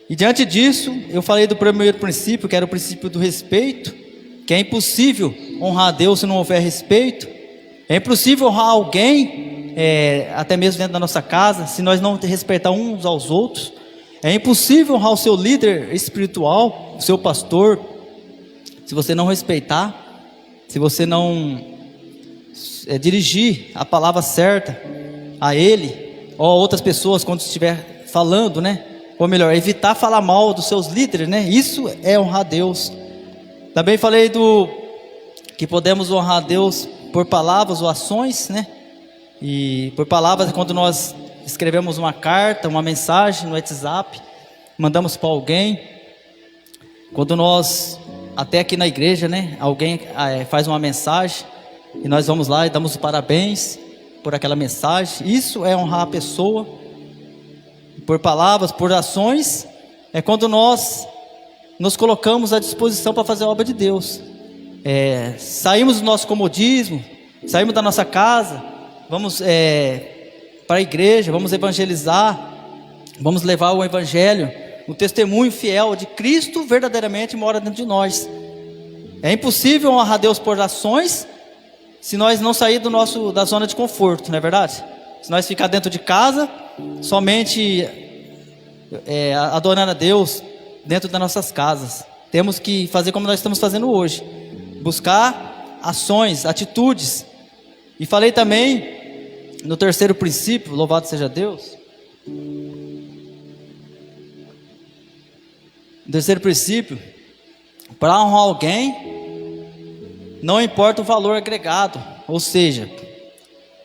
E diante disso, eu falei do primeiro princípio, que era o princípio do respeito, que é impossível honrar a Deus se não houver respeito. É impossível honrar alguém, até mesmo dentro da nossa casa, se nós não respeitar uns aos outros. É impossível honrar o seu líder espiritual, o seu pastor, se você não respeitar, se você não dirigir a palavra certa a ele, ou a outras pessoas quando estiver falando, né? Ou melhor, evitar falar mal dos seus líderes, né? Isso é honrar a Deus. Também falei que podemos honrar a Deus por palavras ou ações, né? E por palavras, quando nós escrevemos uma carta, uma mensagem no WhatsApp, mandamos para alguém. Quando nós, até aqui na igreja, né? Alguém faz uma mensagem e nós vamos lá e damos os parabéns por aquela mensagem. Isso é honrar a pessoa. Por palavras, por ações, é quando nós nos colocamos à disposição para fazer a obra de Deus. Saímos do nosso comodismo, saímos da nossa casa, vamos para a igreja, vamos evangelizar, vamos levar o evangelho, o testemunho fiel de Cristo verdadeiramente mora dentro de nós. É impossível honrar a Deus por ações se nós não sair da zona de conforto, não é verdade? Se nós ficar dentro de casa, somente adorando a Deus dentro das nossas casas. Temos que fazer como nós estamos fazendo hoje, buscar ações, atitudes. E falei também no terceiro princípio, louvado seja Deus. O terceiro princípio, para honrar alguém, não importa o valor agregado, ou seja,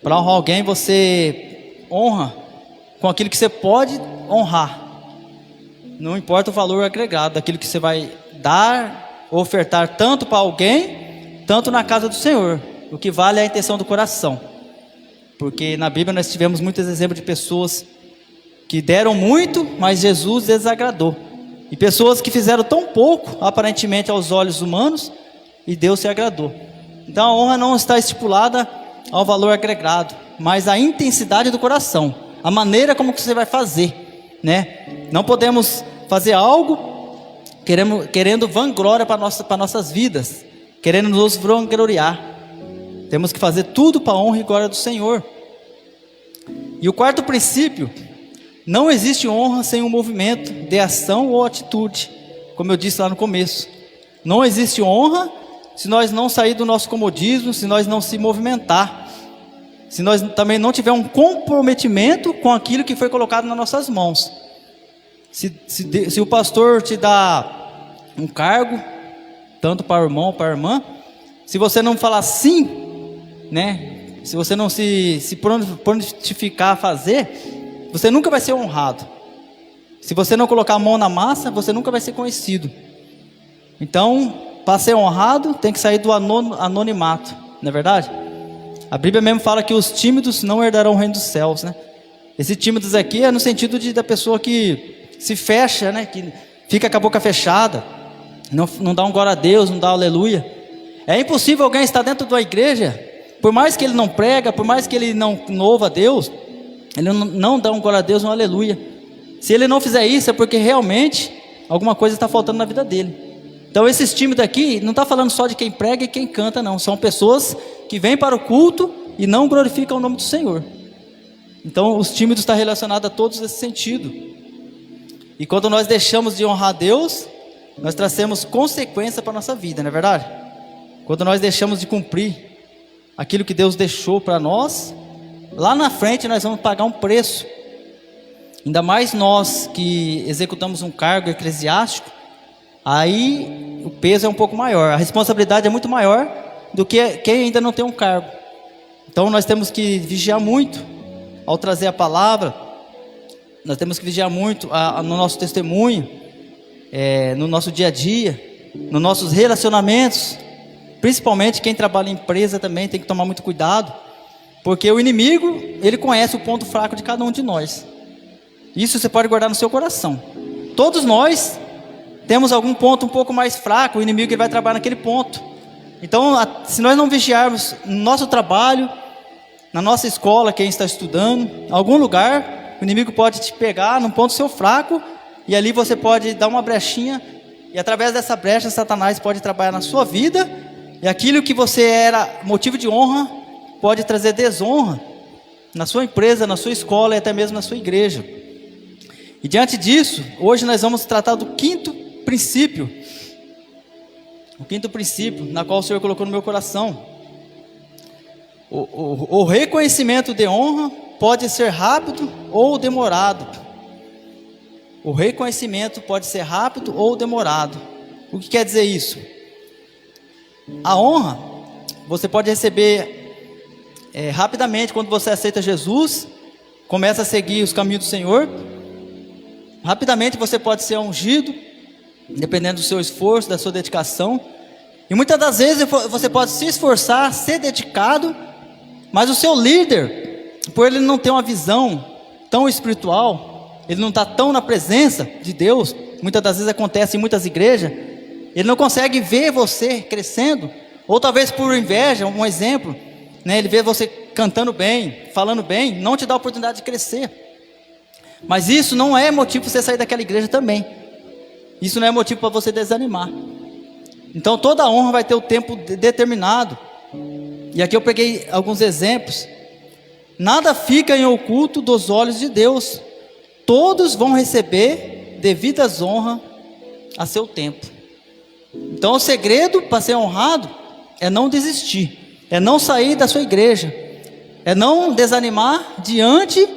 para honrar alguém você honra com aquilo que você pode honrar. Não importa o valor agregado, daquilo que você vai dar, ofertar tanto para alguém, tanto na casa do Senhor. O que vale é a intenção do coração. Porque na Bíblia nós tivemos muitos exemplos de pessoas que deram muito, mas Jesus desagradou. E pessoas que fizeram tão pouco, aparentemente aos olhos humanos, e Deus se agradou. Então a honra não está estipulada ao valor agregado, mas a intensidade do coração, a maneira como que você vai fazer, né? Não podemos fazer algo querendo vanglória para nossas vidas, querendo nos vangloriar. Temos que fazer tudo para a honra e glória do Senhor. E o quarto princípio, não existe honra sem um movimento de ação ou atitude, como eu disse lá no começo. Não existe honra se nós não sair do nosso comodismo, se nós não se movimentar, se nós também não tiver um comprometimento com aquilo que foi colocado nas nossas mãos. Se o pastor te dá um cargo, tanto para o irmão ou para a irmã, se você não falar sim, né? Se você não se prontificar a fazer, você nunca vai ser honrado. Se você não colocar a mão na massa, você nunca vai ser conhecido. Então, para ser honrado, tem que sair do anonimato, não é verdade? A Bíblia mesmo fala que os tímidos não herdarão o reino dos céus, né? Esse tímidos aqui é no sentido da pessoa que se fecha, né? Que fica com a boca fechada, não dá um glória a Deus, não dá um aleluia. É impossível alguém estar dentro de uma igreja, por mais que ele não prega, por mais que ele não louva a Deus, ele não dá um glória a Deus, um aleluia. Se ele não fizer isso, é porque realmente alguma coisa está faltando na vida dele. Então esses tímidos aqui, não está falando só de quem prega e quem canta, não. São pessoas que vêm para o culto e não glorificam o nome do Senhor. Então os tímidos estão relacionados a todos nesse sentido. E quando nós deixamos de honrar a Deus, nós trazemos consequência para a nossa vida, não é verdade? Quando nós deixamos de cumprir aquilo que Deus deixou para nós, lá na frente nós vamos pagar um preço. Ainda mais nós que executamos um cargo eclesiástico, aí o peso é um pouco maior, a responsabilidade é muito maior do que quem ainda não tem um cargo. Então nós temos que vigiar muito ao trazer a palavra, nós temos que vigiar muito no nosso testemunho, no nosso dia a dia, nos nossos relacionamentos, principalmente quem trabalha em empresa também tem que tomar muito cuidado, porque o inimigo, ele conhece o ponto fraco de cada um de nós. Isso você pode guardar no seu coração. Todos nós temos algum ponto um pouco mais fraco, o inimigo ele vai trabalhar naquele ponto. Então, se nós não vigiarmos no nosso trabalho, na nossa escola, quem está estudando, em algum lugar, o inimigo pode te pegar num ponto seu fraco e ali você pode dar uma brechinha, e através dessa brecha Satanás pode trabalhar na sua vida, e aquilo que você era motivo de honra, pode trazer desonra na sua empresa, na sua escola e até mesmo na sua igreja. E diante disso, hoje nós vamos tratar do quinto princípio, o quinto princípio na qual o Senhor colocou no meu coração. O reconhecimento de honra pode ser rápido ou demorado. O reconhecimento pode ser rápido ou demorado. O que quer dizer isso? A honra você pode receber rapidamente quando você aceita Jesus, começa a seguir os caminhos do Senhor. Rapidamente você pode ser ungido, dependendo do seu esforço, da sua dedicação. E muitas das vezes você pode se esforçar, ser dedicado, mas o seu líder, por ele não ter uma visão tão espiritual, ele não está tão na presença de Deus, muitas das vezes acontece em muitas igrejas, ele não consegue ver você crescendo, ou talvez por inveja, um exemplo, né? Ele vê você cantando bem, falando bem, não te dá a oportunidade de crescer. Mas isso não é motivo para você sair daquela igreja também. Isso não é motivo para você desanimar. Então toda honra vai ter o tempo determinado. E aqui eu peguei alguns exemplos. Nada fica em oculto dos olhos de Deus. Todos vão receber devidas honras a seu tempo. Então o segredo para ser honrado é não desistir, é não sair da sua igreja, é não desanimar diante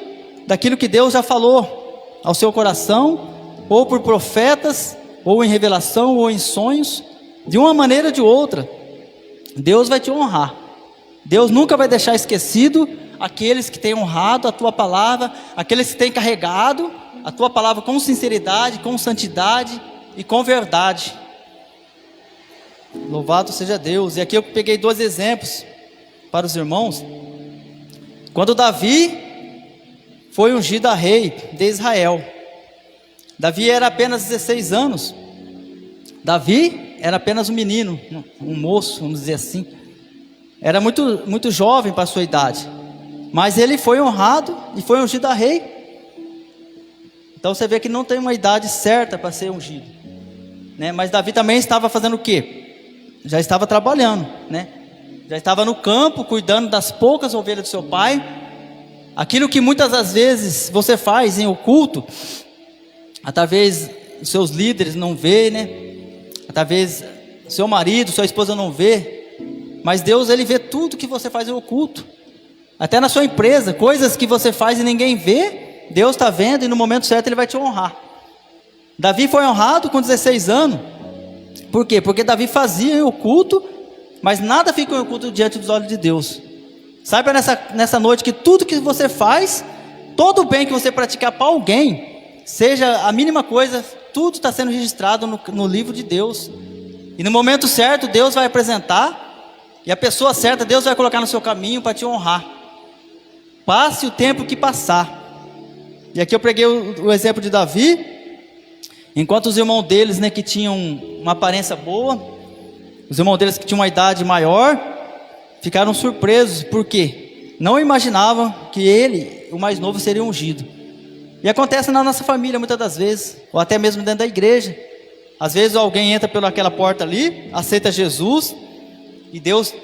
daquilo que Deus já falou ao seu coração, ou por profetas, ou em revelação, ou em sonhos. De uma maneira ou de outra, Deus vai te honrar. Deus nunca vai deixar esquecido aqueles que têm honrado a tua palavra, aqueles que têm carregado a tua palavra com sinceridade, com santidade e com verdade. Louvado seja Deus. E aqui eu peguei 2 exemplos para os irmãos. Quando Davi foi ungido a rei de Israel, Davi era apenas 16 anos. Davi era apenas um menino, um moço, vamos dizer assim. Era muito jovem para a sua idade. Mas ele foi honrado e foi ungido a rei. Então você vê que não tem uma idade certa para ser ungido, né? Mas Davi também estava fazendo o quê? Já estava trabalhando, né? Já estava no campo, cuidando das poucas ovelhas do seu pai. Aquilo que muitas das vezes você faz em oculto, talvez os seus líderes não vê, né? Talvez seu marido, sua esposa não vê, mas Deus, ele vê tudo que você faz em oculto. Até na sua empresa, coisas que você faz e ninguém vê, Deus está vendo e no momento certo ele vai te honrar. Davi foi honrado com 16 anos. Por quê? Porque Davi fazia em oculto, mas nada fica em oculto diante dos olhos de Deus. Saiba nessa noite que tudo que você faz, todo o bem que você praticar para alguém, seja a mínima coisa, tudo está sendo registrado no livro de Deus. E no momento certo Deus vai apresentar, e a pessoa certa Deus vai colocar no seu caminho para te honrar. Passe o tempo que passar. E aqui eu peguei o exemplo de Davi. Enquanto os irmãos deles, né, que tinham uma aparência boa, os irmãos deles que tinham uma idade maior, ficaram surpresos, porque não imaginavam que ele, o mais novo, seria ungido. E acontece na nossa família muitas das vezes, ou até mesmo dentro da igreja. Às vezes alguém entra pelaquela porta ali, aceita Jesus, e Deus,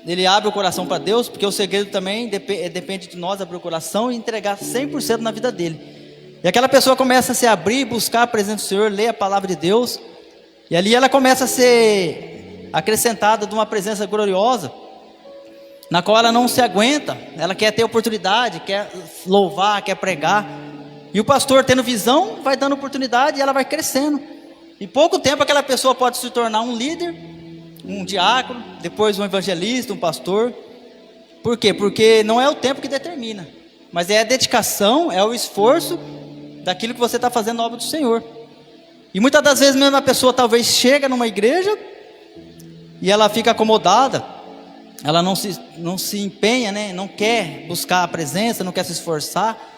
ele abre o coração para Deus, porque o segredo também depende de nós abrir o coração e entregar 100% na vida dele. E aquela pessoa começa a se abrir, buscar a presença do Senhor, ler a palavra de Deus, e ali ela começa a ser acrescentada de uma presença gloriosa, na qual ela não se aguenta, ela quer ter oportunidade, quer louvar, quer pregar, e o pastor tendo visão, vai dando oportunidade e ela vai crescendo. Em pouco tempo aquela pessoa pode se tornar um líder, um diácono, depois um evangelista, um pastor. Por quê? Porque não é o tempo que determina, mas é a dedicação, é o esforço daquilo que você está fazendo na obra do Senhor. E muitas das vezes mesmo a pessoa talvez chega numa igreja e ela fica acomodada, ela não se empenha, né? Não quer buscar a presença, não quer se esforçar,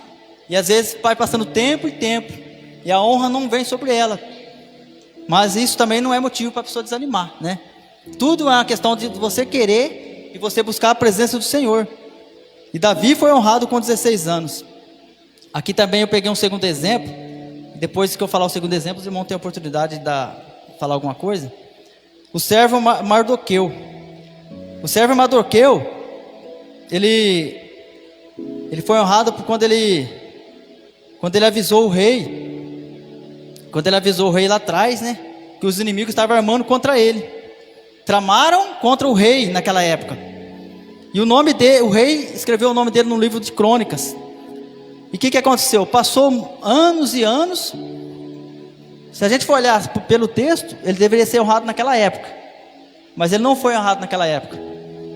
e às vezes vai passando tempo e tempo, e a honra não vem sobre ela. Mas isso também não é motivo para a pessoa desanimar, né? Tudo é uma questão de você querer e você buscar a presença do Senhor. E Davi foi honrado com 16 anos. Aqui também eu peguei um segundo exemplo, Depois que eu falar o segundo exemplo, os irmãos têm a oportunidade de falar alguma coisa. O servo Mardoqueu. O servo Mardoqueu, ele foi honrado por quando ele avisou o rei. Quando ele avisou o rei lá atrás, né? Que os inimigos estavam armando contra ele. Tramaram contra o rei naquela época. E o rei escreveu o nome dele no livro de crônicas. E o que aconteceu? Passou anos e anos. Se a gente for olhar pelo texto, ele deveria ser honrado naquela época. Mas ele não foi honrado naquela época.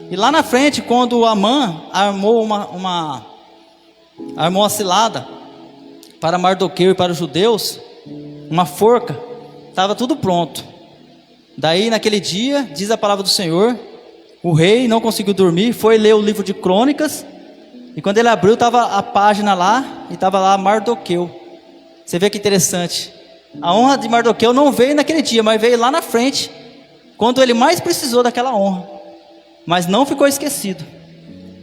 E lá na frente, quando Amã armou uma cilada para Mardoqueu e para os judeus, uma forca, estava tudo pronto. Daí naquele dia, diz a palavra do Senhor, o rei não conseguiu dormir, foi ler o livro de crônicas, e quando ele abriu, estava a página lá, e estava lá Mardoqueu. Você vê que interessante. A honra de Mardoqueu não veio naquele dia, mas veio lá na frente, quando ele mais precisou daquela honra. Mas não ficou esquecido.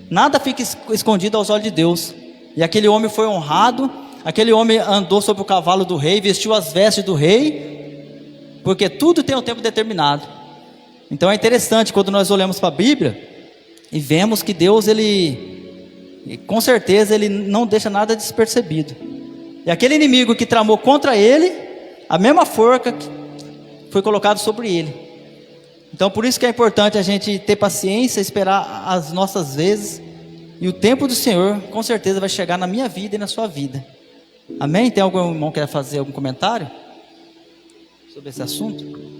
Nada fica escondido aos olhos de Deus. E aquele homem foi honrado. Aquele homem andou sobre o cavalo do rei, vestiu as vestes do rei, porque tudo tem um tempo determinado. Então é interessante quando nós olhamos para a Bíblia e vemos que Deus, com certeza, Ele não deixa nada despercebido. E aquele inimigo que tramou contra ele, a mesma forca foi colocada sobre ele. Então por isso que é importante a gente ter paciência, esperar as nossas vezes, e o tempo do Senhor com certeza vai chegar na minha vida e na sua vida. Amém? Tem algum irmão que quer fazer algum comentário sobre esse assunto?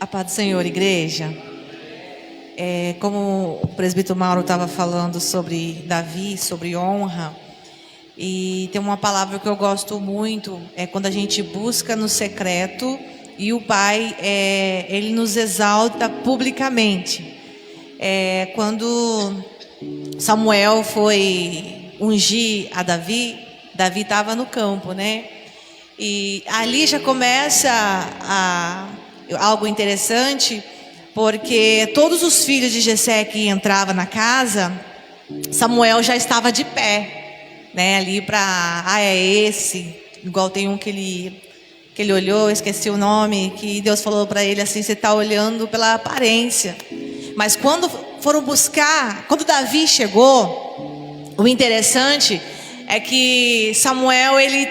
A paz do Senhor, igreja. Como o presbítero Mauro estava falando sobre Davi, sobre honra, e tem uma palavra que eu gosto muito, é quando a gente busca no secreto e o Pai, Ele nos exalta publicamente. Quando Samuel foi ungir a Davi, Davi estava no campo, né? E ali já começa algo interessante, porque todos os filhos de Jessé que entravam na casa, Samuel já estava de pé, né? Ali para, é esse, igual tem um que ele olhou, esqueci o nome, que Deus falou para ele assim: você está olhando pela aparência. Mas quando foram buscar, quando Davi chegou, o interessante é que Samuel ele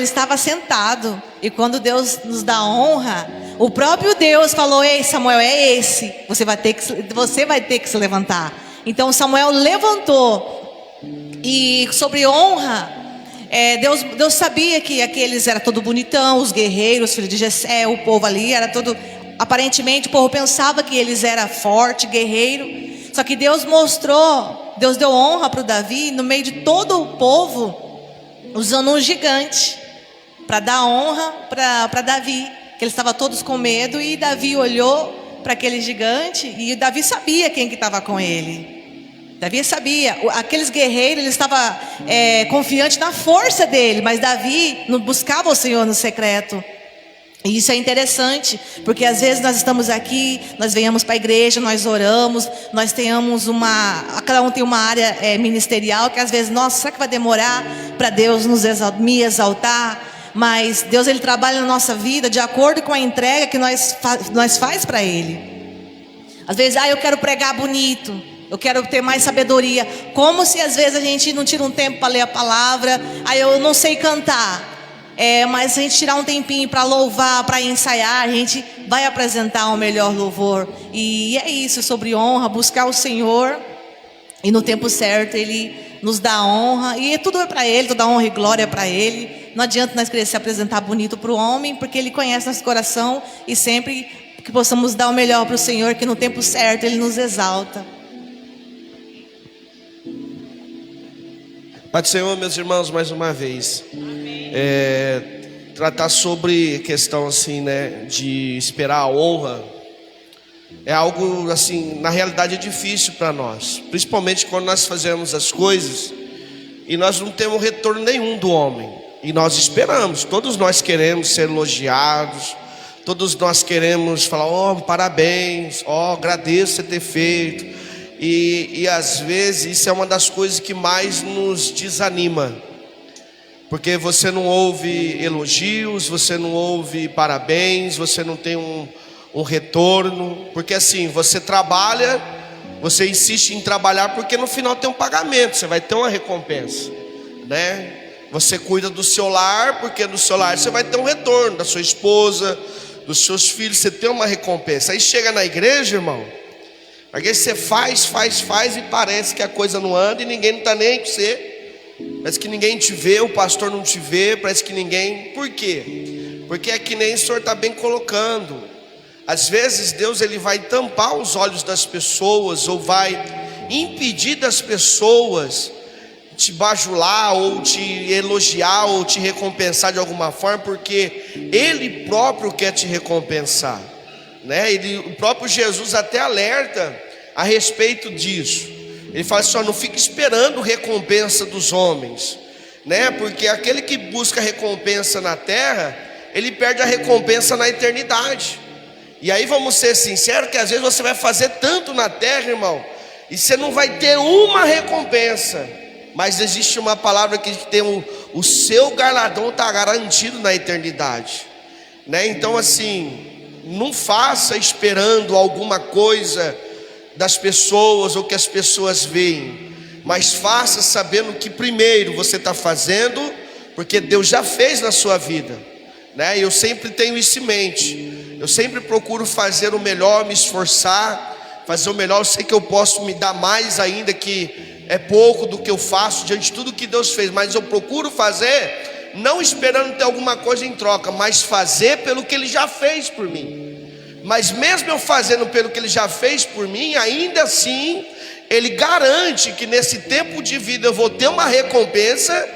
estava sentado, e quando Deus nos dá honra, o próprio Deus falou: ei Samuel, é esse, você vai ter que se levantar. Então Samuel levantou. E sobre honra, Deus sabia que aqueles eram todo bonitão, os guerreiros, filhos de Jessé, o povo ali era todo, aparentemente o povo pensava que eles eram forte, guerreiro. Só que Deus deu honra para o Davi no meio de todo o povo, usando um gigante para dar honra para Davi, que eles estavam todos com medo, e Davi olhou para aquele gigante, e Davi sabia quem que estava com ele. Davi sabia, aqueles guerreiros, ele estava confiante na força dele, mas Davi não buscava o Senhor no secreto. E isso é interessante, porque às vezes nós estamos aqui, nós venhamos para a igreja, nós oramos, nós tenhamos cada um tem uma área ministerial, que às vezes, nossa, será que vai demorar para Deus me exaltar? Mas Deus, Ele trabalha na nossa vida de acordo com a entrega que nós faz para Ele. Às vezes, eu quero pregar bonito, eu quero ter mais sabedoria, como se às vezes a gente não tira um tempo para ler a palavra. Eu não sei cantar, mas se a gente tirar um tempinho para louvar, para ensaiar, a gente vai apresentar o melhor louvor. E é isso, sobre honra, buscar o Senhor, e no tempo certo Ele nos dá honra, e tudo é para Ele, toda honra e glória é para Ele. Não adianta nós querer se apresentar bonito para o homem, porque Ele conhece nosso coração, e sempre que possamos dar o melhor para o Senhor, que no tempo certo Ele nos exalta. Pai do Senhor, meus irmãos, mais uma vez, tratar sobre questão assim, né, de esperar a honra, é algo assim, na realidade é difícil para nós, principalmente quando nós fazemos as coisas e nós não temos retorno nenhum do homem, e nós esperamos, todos nós queremos ser elogiados, Todos nós queremos falar, ó, parabéns, ó, agradeço você ter feito. E às vezes isso é uma das coisas que mais nos desanima. Porque você não ouve elogios, você não ouve parabéns, você não tem um retorno. Porque assim, você trabalha, você insiste em trabalhar porque no final tem um pagamento, você vai ter uma recompensa, né? Você cuida do seu lar, porque no seu lar você vai ter um retorno, da sua esposa, dos seus filhos, você tem uma recompensa. Aí chega na igreja, irmão, porque você faz e parece que a coisa não anda e ninguém não está nem com você. Parece que ninguém te vê, o pastor não te vê, parece que ninguém. Por quê? Porque é que nem o senhor está bem colocando. Às vezes Deus ele vai tampar os olhos das pessoas, ou vai impedir das pessoas te bajular, ou te elogiar, ou te recompensar de alguma forma, porque Ele próprio quer te recompensar, né? O próprio Jesus até alerta a respeito disso. Ele fala assim, ó, não fique esperando recompensa dos homens, né? Porque aquele que busca recompensa na terra, ele perde a recompensa na eternidade. E aí vamos ser sinceros que às vezes você vai fazer tanto na terra, irmão, e você não vai ter uma recompensa. Mas existe uma palavra que tem o seu galardão está garantido na eternidade, né? Então assim, não faça esperando alguma coisa das pessoas ou que as pessoas veem, mas faça sabendo que primeiro você está fazendo porque Deus já fez na sua vida, né? Eu sempre tenho isso em mente, eu sempre procuro fazer o melhor, me esforçar, fazer o melhor. Eu sei que eu posso me dar mais ainda, que é pouco do que eu faço diante de tudo que Deus fez, mas eu procuro fazer não esperando ter alguma coisa em troca, mas fazer pelo que Ele já fez por mim. Mas mesmo eu fazendo pelo que Ele já fez por mim, ainda assim Ele garante que nesse tempo de vida eu vou ter uma recompensa,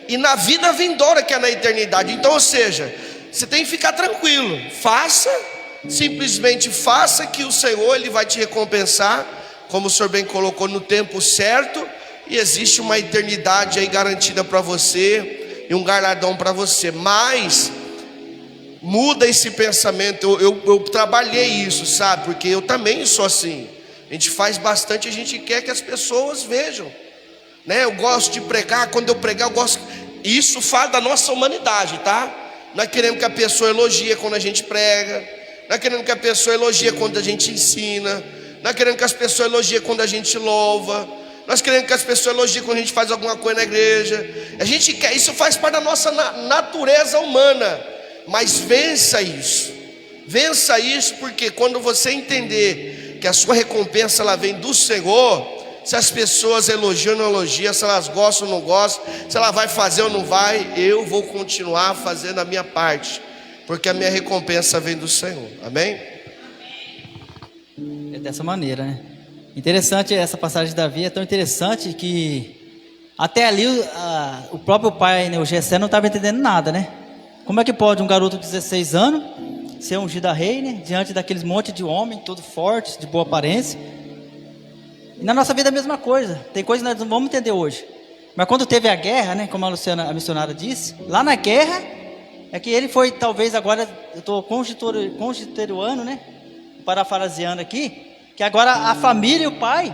e na vida vindoura, que é na eternidade. Então, ou seja, você tem que ficar tranquilo, faça, simplesmente faça, que o Senhor Ele vai te recompensar, como o senhor bem colocou, no tempo certo. E existe uma eternidade aí garantida para você, e um galardão para você. Mas muda esse pensamento. Eu trabalhei isso, sabe? Porque eu também sou assim. A gente faz bastante, a gente quer que as pessoas vejam, né? Eu gosto de pregar, quando eu pregar eu gosto. Isso fala da nossa humanidade, tá? Nós queremos que a pessoa elogie quando a gente prega, nós queremos que a pessoa elogie quando a gente ensina, nós queremos que as pessoas elogiem quando a gente louva, nós queremos que as pessoas elogiem quando a gente faz alguma coisa na igreja. A gente quer, isso faz parte da nossa natureza humana. Mas vença isso, porque quando você entender que a sua recompensa ela vem do Senhor, se as pessoas elogiam ou não elogiam, se elas gostam ou não gostam, se ela vai fazer ou não vai, eu vou continuar fazendo a minha parte, porque a minha recompensa vem do Senhor. Amém? É dessa maneira, né? Interessante essa passagem de Davi, é tão interessante que até ali o próprio pai, né, o Jessé, não estava entendendo nada, né? Como é que pode um garoto de 16 anos ser ungido a rei, né? Diante daqueles monte de homem, todo forte, de boa aparência. E na nossa vida é a mesma coisa. Tem coisas que nós não vamos entender hoje. Mas quando teve a guerra, né, como a missionária disse, lá na guerra é que ele foi, talvez agora, eu estou conjecturando, né? Parafraseando aqui, que agora a família e o pai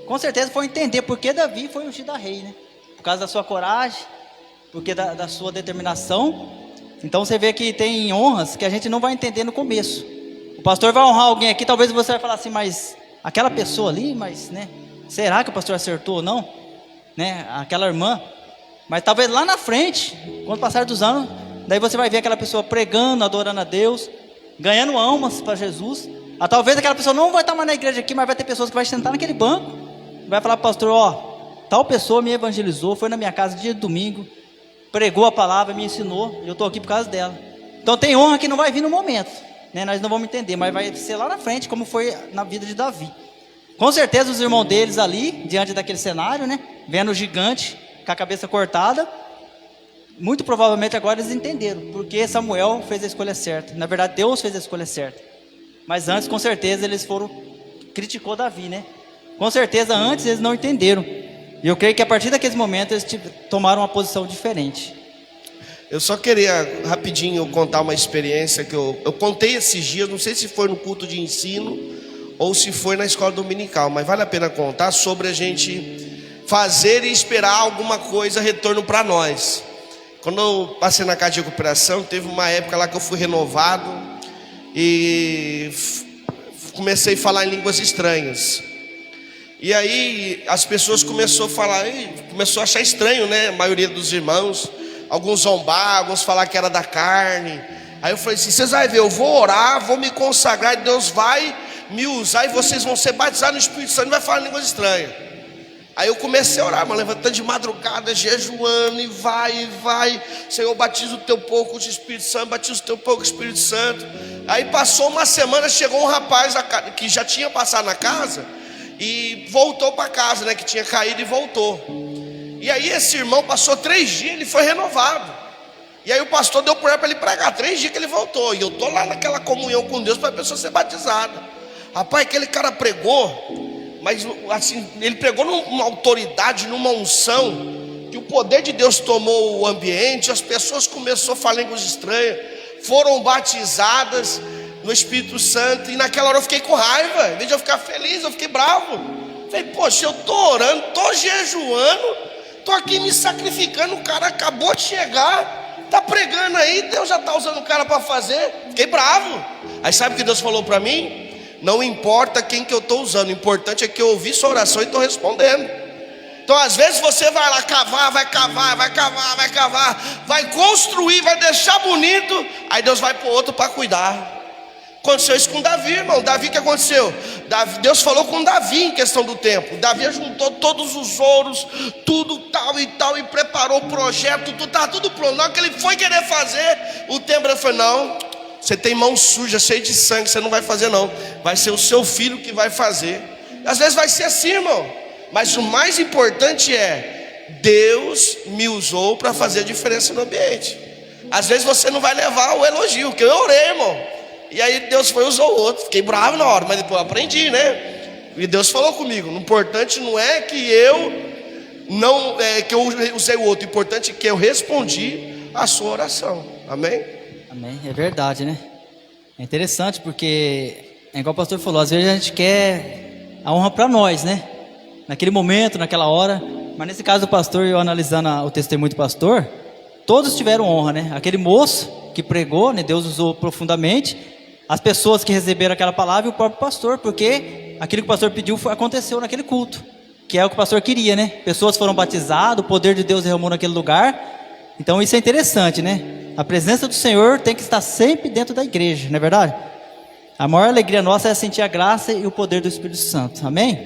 com certeza foi entender porque Davi foi ungido a rei, né? Por causa da sua coragem, porque da sua determinação. Então você vê que tem honras que a gente não vai entender no começo. O pastor vai honrar alguém aqui, talvez você vai falar assim, mas aquela pessoa ali, mas, né, será que o pastor acertou ou não? Né? Aquela irmã. Mas talvez lá na frente, quando passar dos anos, daí você vai ver aquela pessoa pregando, adorando a Deus, ganhando almas para Jesus. Talvez aquela pessoa não vai estar mais na igreja aqui, mas vai ter pessoas que vai sentar naquele banco, vai falar para o pastor, ó, tal pessoa me evangelizou, foi na minha casa dia de domingo, pregou a palavra, me ensinou, e eu estou aqui por causa dela. Então tem honra que não vai vir no momento, né? Nós não vamos entender, mas vai ser lá na frente, como foi na vida de Davi. Com certeza os irmãos deles ali, diante daquele cenário, né, vendo o gigante com a cabeça cortada, muito provavelmente agora eles entenderam porque Samuel fez a escolha certa. Na verdade Deus fez a escolha certa. Mas antes com certeza eles criticou Davi, né? Com certeza antes eles não entenderam. E eu creio que a partir daquele momento eles tomaram uma posição diferente. Eu só queria rapidinho contar uma experiência que eu contei esses dias, não sei se foi no culto de ensino ou se foi na escola dominical, mas vale a pena contar sobre a gente fazer e esperar alguma coisa retorno para nós. Quando eu passei na casa de recuperação, teve uma época lá que eu fui renovado e comecei a falar em línguas estranhas. E aí as pessoas começaram a falar, começou a achar estranho, né? A maioria dos irmãos, alguns zombar, alguns falar que era da carne. Aí eu falei assim: vocês vão ver, eu vou orar, vou me consagrar, e Deus vai me usar e vocês vão ser batizados no Espírito Santo e vai falar línguas estranhas. Aí eu comecei a orar, levantando de madrugada, jejuando, e vai, Senhor, batiza o teu povo com o Espírito Santo, batiza o teu povo com o Espírito Santo. Aí passou uma semana, chegou um rapaz que já tinha passado na casa e voltou para casa, né, que tinha caído e voltou. E aí esse irmão passou 3 dias, ele foi renovado. E aí o pastor deu para ele pregar, 3 dias que ele voltou. E eu estou lá naquela comunhão com Deus para a pessoa ser batizada. Rapaz, aquele cara pregou, mas assim, ele pregou numa autoridade, numa unção, que o poder de Deus tomou o ambiente, as pessoas começaram a falar línguas estranhas, foram batizadas no Espírito Santo. E naquela hora eu fiquei com raiva, em vez de eu ficar feliz, eu fiquei bravo. Falei, poxa, eu estou orando, estou jejuando, estou aqui me sacrificando, o cara acabou de chegar, está pregando aí, Deus já está usando o cara para fazer. Fiquei bravo. Aí sabe o que Deus falou para mim? Não importa quem que eu estou usando, o importante é que eu ouvi sua oração e estou respondendo. Então às vezes você vai lá cavar, vai construir, vai deixar bonito, aí Deus vai para o outro para cuidar. Aconteceu isso com Davi, irmão. Davi, o que aconteceu? Deus falou com Davi em questão do tempo. Davi juntou todos os ouros, tudo tal, e preparou o projeto, estava tudo pronto. Na hora que ele foi querer fazer, o tempo ele falou: não, você tem mão suja, cheia de sangue, você não vai fazer não, vai ser o seu filho que vai fazer. Às vezes vai ser assim, irmão, mas o mais importante é: Deus me usou para fazer a diferença no ambiente. Às vezes você não vai levar o elogio, que eu orei, irmão, e aí Deus foi e usou o outro. Fiquei bravo na hora, mas depois eu aprendi, né? E Deus falou comigo: o importante não é que eu usei o outro, o importante é que eu respondi a sua oração. Amém? Amém, é verdade, né? É interessante porque, é igual o pastor falou, às vezes a gente quer a honra para nós, né? Naquele momento, naquela hora. Mas nesse caso do pastor, eu analisando o testemunho do pastor, todos tiveram honra, né? Aquele moço que pregou, né? Deus usou profundamente. As pessoas que receberam aquela palavra e o próprio pastor, porque aquilo que o pastor pediu aconteceu naquele culto, que é o que o pastor queria, né? Pessoas foram batizadas, o poder de Deus derramou naquele lugar. Então isso é interessante, né? A presença do Senhor tem que estar sempre dentro da igreja, não é verdade? A maior alegria nossa é sentir a graça e o poder do Espírito Santo, amém?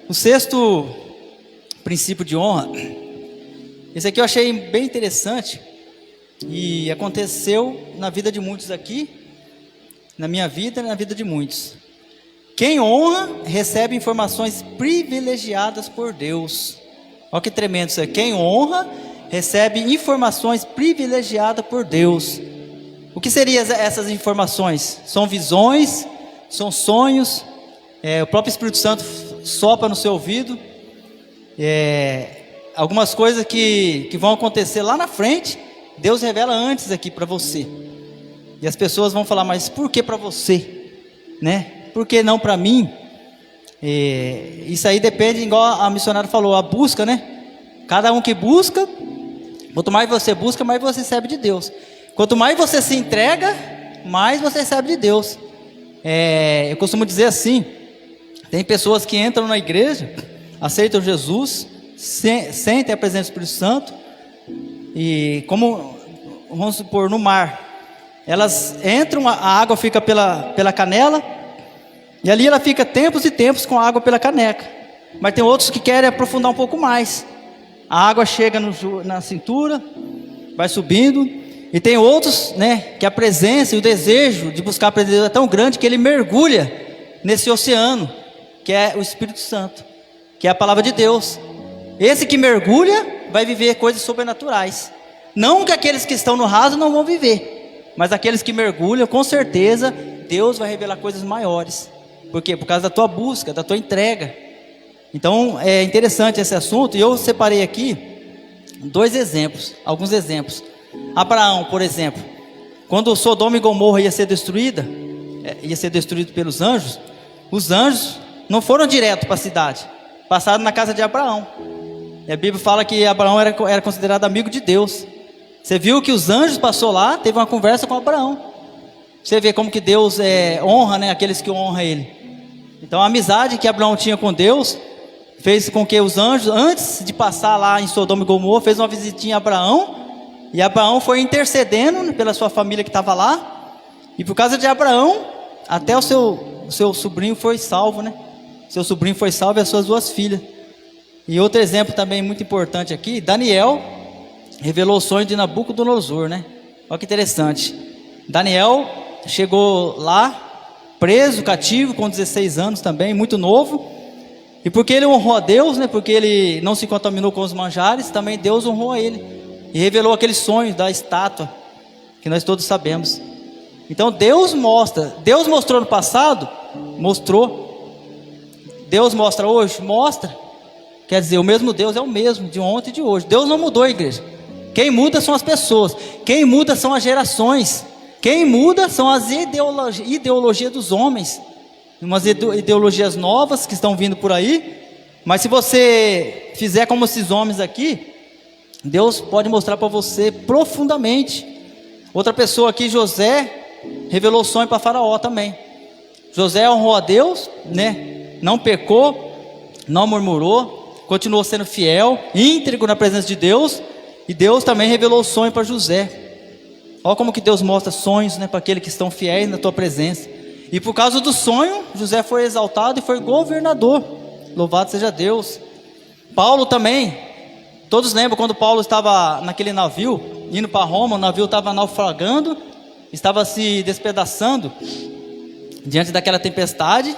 O 6º princípio de honra, esse aqui eu achei bem interessante e aconteceu na vida de muitos aqui, na minha vida e na vida de muitos. Quem honra recebe informações privilegiadas por Deus. Olha que tremendo isso aí. Quem honra recebe informações privilegiadas por Deus. O que seriam essas informações? São visões, são sonhos, o próprio Espírito Santo sopra no seu ouvido, algumas coisas que vão acontecer lá na frente, Deus revela antes aqui para você. E as pessoas vão falar: mas por que para você? Né? Por que não para mim? Isso aí depende, igual a missionária falou, a busca, né? Cada um que busca, quanto mais você busca, mais você recebe de Deus. Quanto mais você se entrega, mais você recebe de Deus. Eu costumo dizer assim: tem pessoas que entram na igreja, aceitam Jesus, sentem a presença do Espírito Santo, e como, vamos supor, no mar, elas entram, a água fica pela canela, e ali ela fica tempos e tempos com a água pela caneca. Mas tem outros que querem aprofundar um pouco mais. A água chega na cintura, vai subindo. E tem outros, né, que a presença e o desejo de buscar a presença é tão grande que ele mergulha nesse oceano, que é o Espírito Santo, que é a palavra de Deus. Esse que mergulha vai viver coisas sobrenaturais. Não que aqueles que estão no raso não vão viver, mas aqueles que mergulham, com certeza, Deus vai revelar coisas maiores. Por quê? Por causa da tua busca, da tua entrega. Então é interessante esse assunto, e eu separei aqui alguns exemplos. Abraão, por exemplo, quando Sodoma e Gomorra ia ser destruído pelos anjos, os anjos não foram direto para a cidade, passaram na casa de Abraão. E a Bíblia fala que Abraão era considerado amigo de Deus. Você viu que os anjos passou lá, teve uma conversa com Abraão. Você vê como que Deus honra, né, aqueles que honram Ele. Então a amizade que Abraão tinha com Deus fez com que os anjos, antes de passar lá em Sodoma e Gomorra, fez uma visitinha a Abraão. E Abraão foi intercedendo pela sua família que estava lá. E por causa de Abraão, até o seu sobrinho foi salvo, né? Seu sobrinho foi salvo e as suas 2 filhas. E outro exemplo também muito importante aqui, Daniel revelou o sonho de Nabucodonosor, né? Olha que interessante. Daniel chegou lá, preso, cativo, com 16 anos também, muito novo. E porque ele honrou a Deus, né? Porque ele não se contaminou com os manjares, também Deus honrou a ele. E revelou aquele sonho da estátua, que nós todos sabemos. Então Deus mostrou no passado, mostrou. Deus mostra hoje, mostra. Quer dizer, o mesmo Deus é o mesmo, de ontem e de hoje. Deus não mudou, igreja. Quem muda são as pessoas. Quem muda são as gerações. Quem muda são as ideologias dos homens. Umas ideologias novas que estão vindo por aí. Mas se você fizer como esses homens aqui, Deus pode mostrar para você profundamente. Outra pessoa aqui, José, revelou o sonho para Faraó também. José honrou a Deus, né? Não pecou, não murmurou, continuou sendo fiel, íntegro na presença de Deus. E Deus também revelou o sonho para José. Olha como que Deus mostra sonhos, né, para aqueles que estão fiéis na tua presença. E por causa do sonho, José foi exaltado e foi governador. Louvado seja Deus. Paulo também. Todos lembram quando Paulo estava naquele navio, indo para Roma, o navio estava naufragando, estava se despedaçando diante daquela tempestade.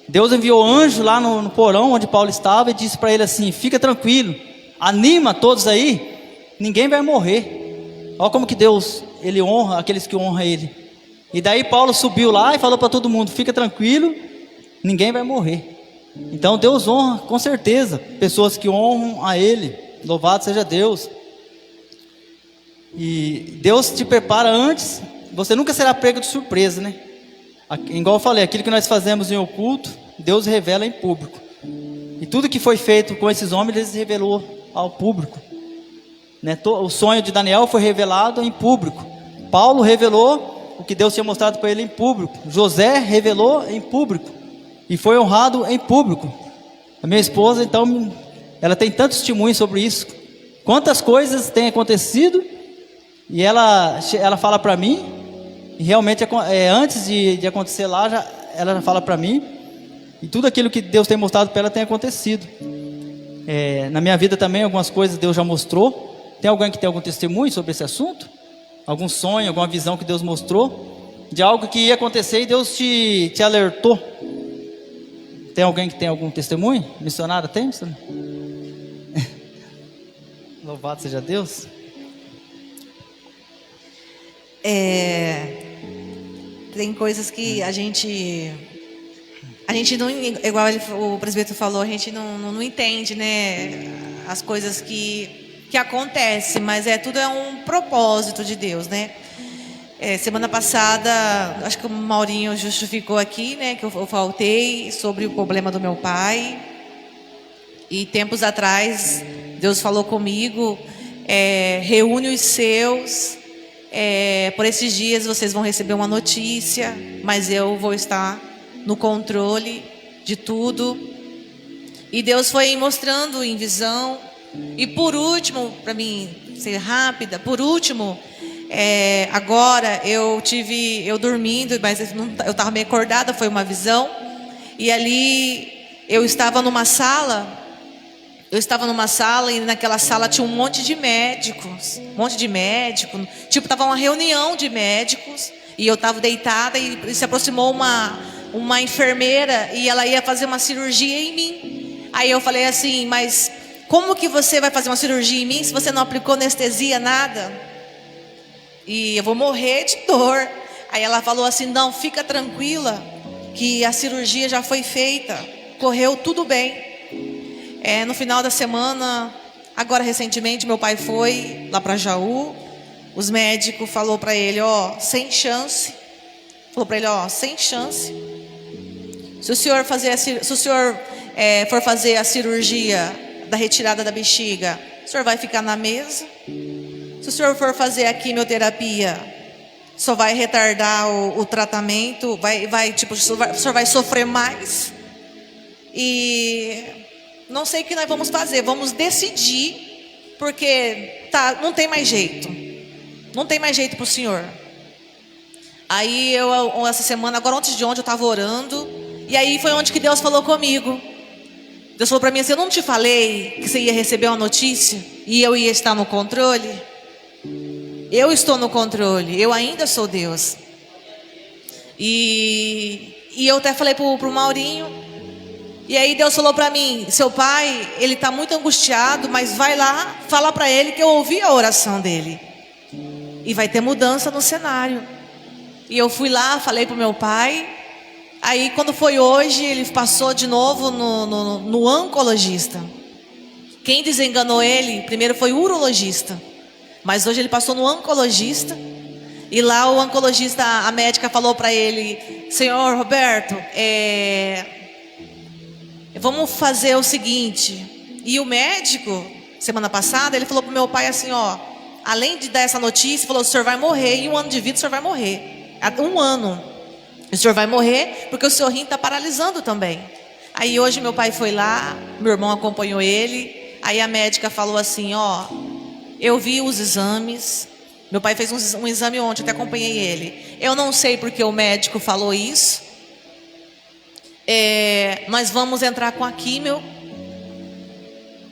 Deus enviou anjo lá no porão onde Paulo estava e disse para ele assim: fica tranquilo, anima todos aí, ninguém vai morrer. Olha como que Deus, Ele honra aqueles que honram Ele. E daí Paulo subiu lá e falou para todo mundo: fica tranquilo, ninguém vai morrer. Então Deus honra com certeza pessoas que honram a Ele. Louvado seja Deus. E Deus te prepara antes. Você nunca será pego de surpresa, né? Igual eu falei, aquilo que nós fazemos em oculto, Deus revela em público. E tudo que foi feito com esses homens, Ele revelou ao público, né? O sonho de Daniel foi revelado em público. Paulo revelou o que Deus tinha mostrado para ele em público. José revelou em público e foi honrado em público. A minha esposa, então, ela tem tanto testemunho sobre isso. Quantas coisas têm acontecido e ela fala para mim. E realmente, antes de acontecer lá, ela já fala para mim. E tudo aquilo que Deus tem mostrado para ela tem acontecido. Na minha vida também, algumas coisas Deus já mostrou. Tem alguém que tem algum testemunho sobre esse assunto? Algum sonho, alguma visão que Deus mostrou? De algo que ia acontecer e Deus te alertou? Tem alguém que tem algum testemunho? Missionário tem? Louvado seja Deus. Tem coisas que a gente não, igual o presbítero falou, a gente não entende, né? As coisas que acontecem, mas tudo é um propósito de Deus, né? Semana passada, acho que o Maurinho justificou aqui, né? Que eu faltei sobre o problema do meu pai. E tempos atrás, Deus falou comigo, reúne os seus. Por esses dias vocês vão receber uma notícia, mas eu vou estar no controle de tudo. E Deus foi mostrando em visão. E por último, para mim ser rápida, agora eu dormindo, mas eu estava meio acordada, foi uma visão. E ali eu estava numa sala e naquela sala tinha um monte de médicos, tipo, estava uma reunião de médicos, e eu estava deitada e se aproximou uma enfermeira e ela ia fazer uma cirurgia em mim. Aí eu falei assim: mas como que você vai fazer uma cirurgia em mim se você não aplicou anestesia, nada? E eu vou morrer de dor. Aí ela falou assim: não, fica tranquila, que a cirurgia já foi feita, correu tudo bem. No final da semana, agora recentemente, meu pai foi lá para Jaú os médicos falou para ele, ó, sem chance. Falou para ele, ó, sem chance. Se o senhor for fazer a cirurgia da retirada da bexiga, o senhor vai ficar na mesa. Se o senhor for fazer a quimioterapia, só vai retardar o tratamento, o senhor vai sofrer mais. E não sei o que nós vamos fazer, vamos decidir, porque não tem mais jeito. Não tem mais jeito para o senhor. Aí essa semana, agora antes de ontem, eu estava orando. E aí foi onde que Deus falou comigo. Deus falou para mim assim, eu não te falei que você ia receber uma notícia e eu ia estar no controle? Eu estou no controle, eu ainda sou Deus. E eu até falei pro Maurinho. E aí Deus falou para mim, seu pai, ele está muito angustiado, mas vai lá, fala para ele que eu ouvi a oração dele. E vai ter mudança no cenário. E eu fui lá, falei pro meu pai. Aí quando foi hoje, ele passou de novo no oncologista. Quem desenganou ele primeiro foi o urologista. Mas hoje ele passou no oncologista. E lá o oncologista, a médica falou para ele, senhor Roberto, vamos fazer o seguinte. E o médico, semana passada, ele falou pro meu pai assim, ó, além de dar essa notícia, falou, o senhor vai morrer, em 1 ano de vida o senhor vai morrer. 1 ano. O senhor vai morrer porque o seu rim está paralisando também. Aí hoje meu pai foi lá, meu irmão acompanhou ele. Aí a médica falou assim, ó, eu vi os exames. Meu pai fez um exame ontem, até acompanhei ele. Eu não sei porque o médico falou isso. Nós vamos entrar com a químio.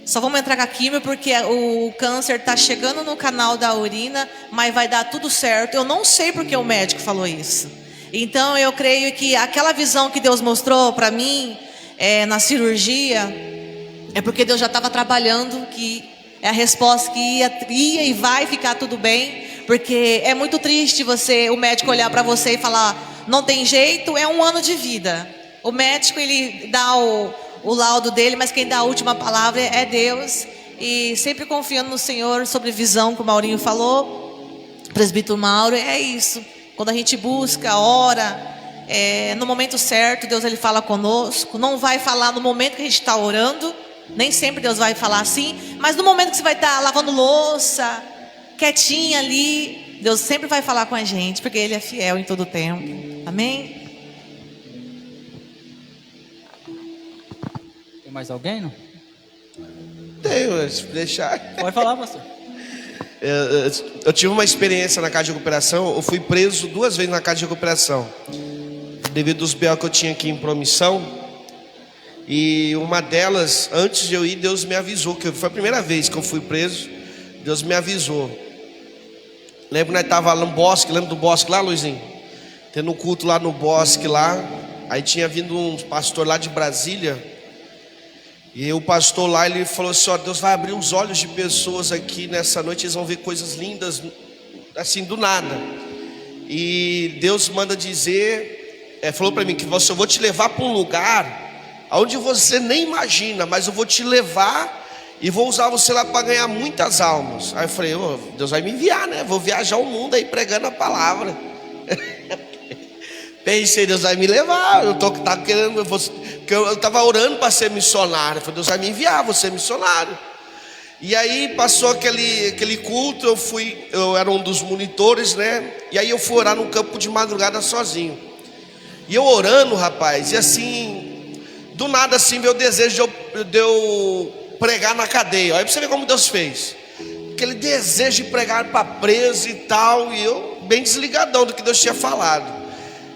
Só vamos entrar com a químio porque o câncer está chegando no canal da urina, mas vai dar tudo certo. Eu não sei porque o médico falou isso. Então eu creio que aquela visão que Deus mostrou para mim na cirurgia, é porque Deus já estava trabalhando, que é a resposta que ia e vai ficar tudo bem. Porque é muito triste o médico olhar para você e falar, não tem jeito, é 1 ano de vida. O médico, ele dá o laudo dele, mas quem dá a última palavra é Deus. E sempre confiando no Senhor sobre visão, como o Maurinho falou, presbítero Mauro, é isso. Quando a gente busca, ora, no momento certo, Deus ele fala conosco. Não vai falar no momento que a gente está orando, nem sempre Deus vai falar assim, mas no momento que você vai estar lavando louça, quietinha ali, Deus sempre vai falar com a gente, porque Ele é fiel em todo o tempo. Amém? Tem mais alguém, não? Tenho, se deixar. Pode falar, pastor. Eu tive uma experiência na casa de recuperação. Eu fui preso 2 vezes na casa de recuperação, devido aos B.O. que eu tinha aqui em Promissão. E uma delas, antes de eu ir, Deus me avisou, que foi a primeira vez que eu fui preso. Deus me avisou. Lembro que nós estávamos lá no bosque, lembra do bosque lá, Luizinho? Tendo um culto lá no bosque lá. Aí tinha vindo um pastor lá de Brasília. E o pastor lá, ele falou assim, ó, Deus vai abrir os olhos de pessoas aqui nessa noite, eles vão ver coisas lindas, assim, do nada. E Deus manda dizer, falou para mim que eu vou te levar para um lugar onde você nem imagina, mas eu vou te levar e vou usar você lá para ganhar muitas almas. Aí eu falei, Deus vai me enviar, né? Vou viajar o mundo aí pregando a palavra. Pensei, Deus vai me levar. Eu estava orando para ser missionário. Eu falei, Deus vai me enviar, vou ser missionário. E aí passou aquele culto. Eu era um dos monitores, né? E aí eu fui orar no campo de madrugada sozinho. E eu orando, rapaz, e assim, do nada assim veio o desejo de eu pregar na cadeia. Aí pra você ver como Deus fez. Aquele desejo de pregar para preso e tal. E eu bem desligadão do que Deus tinha falado.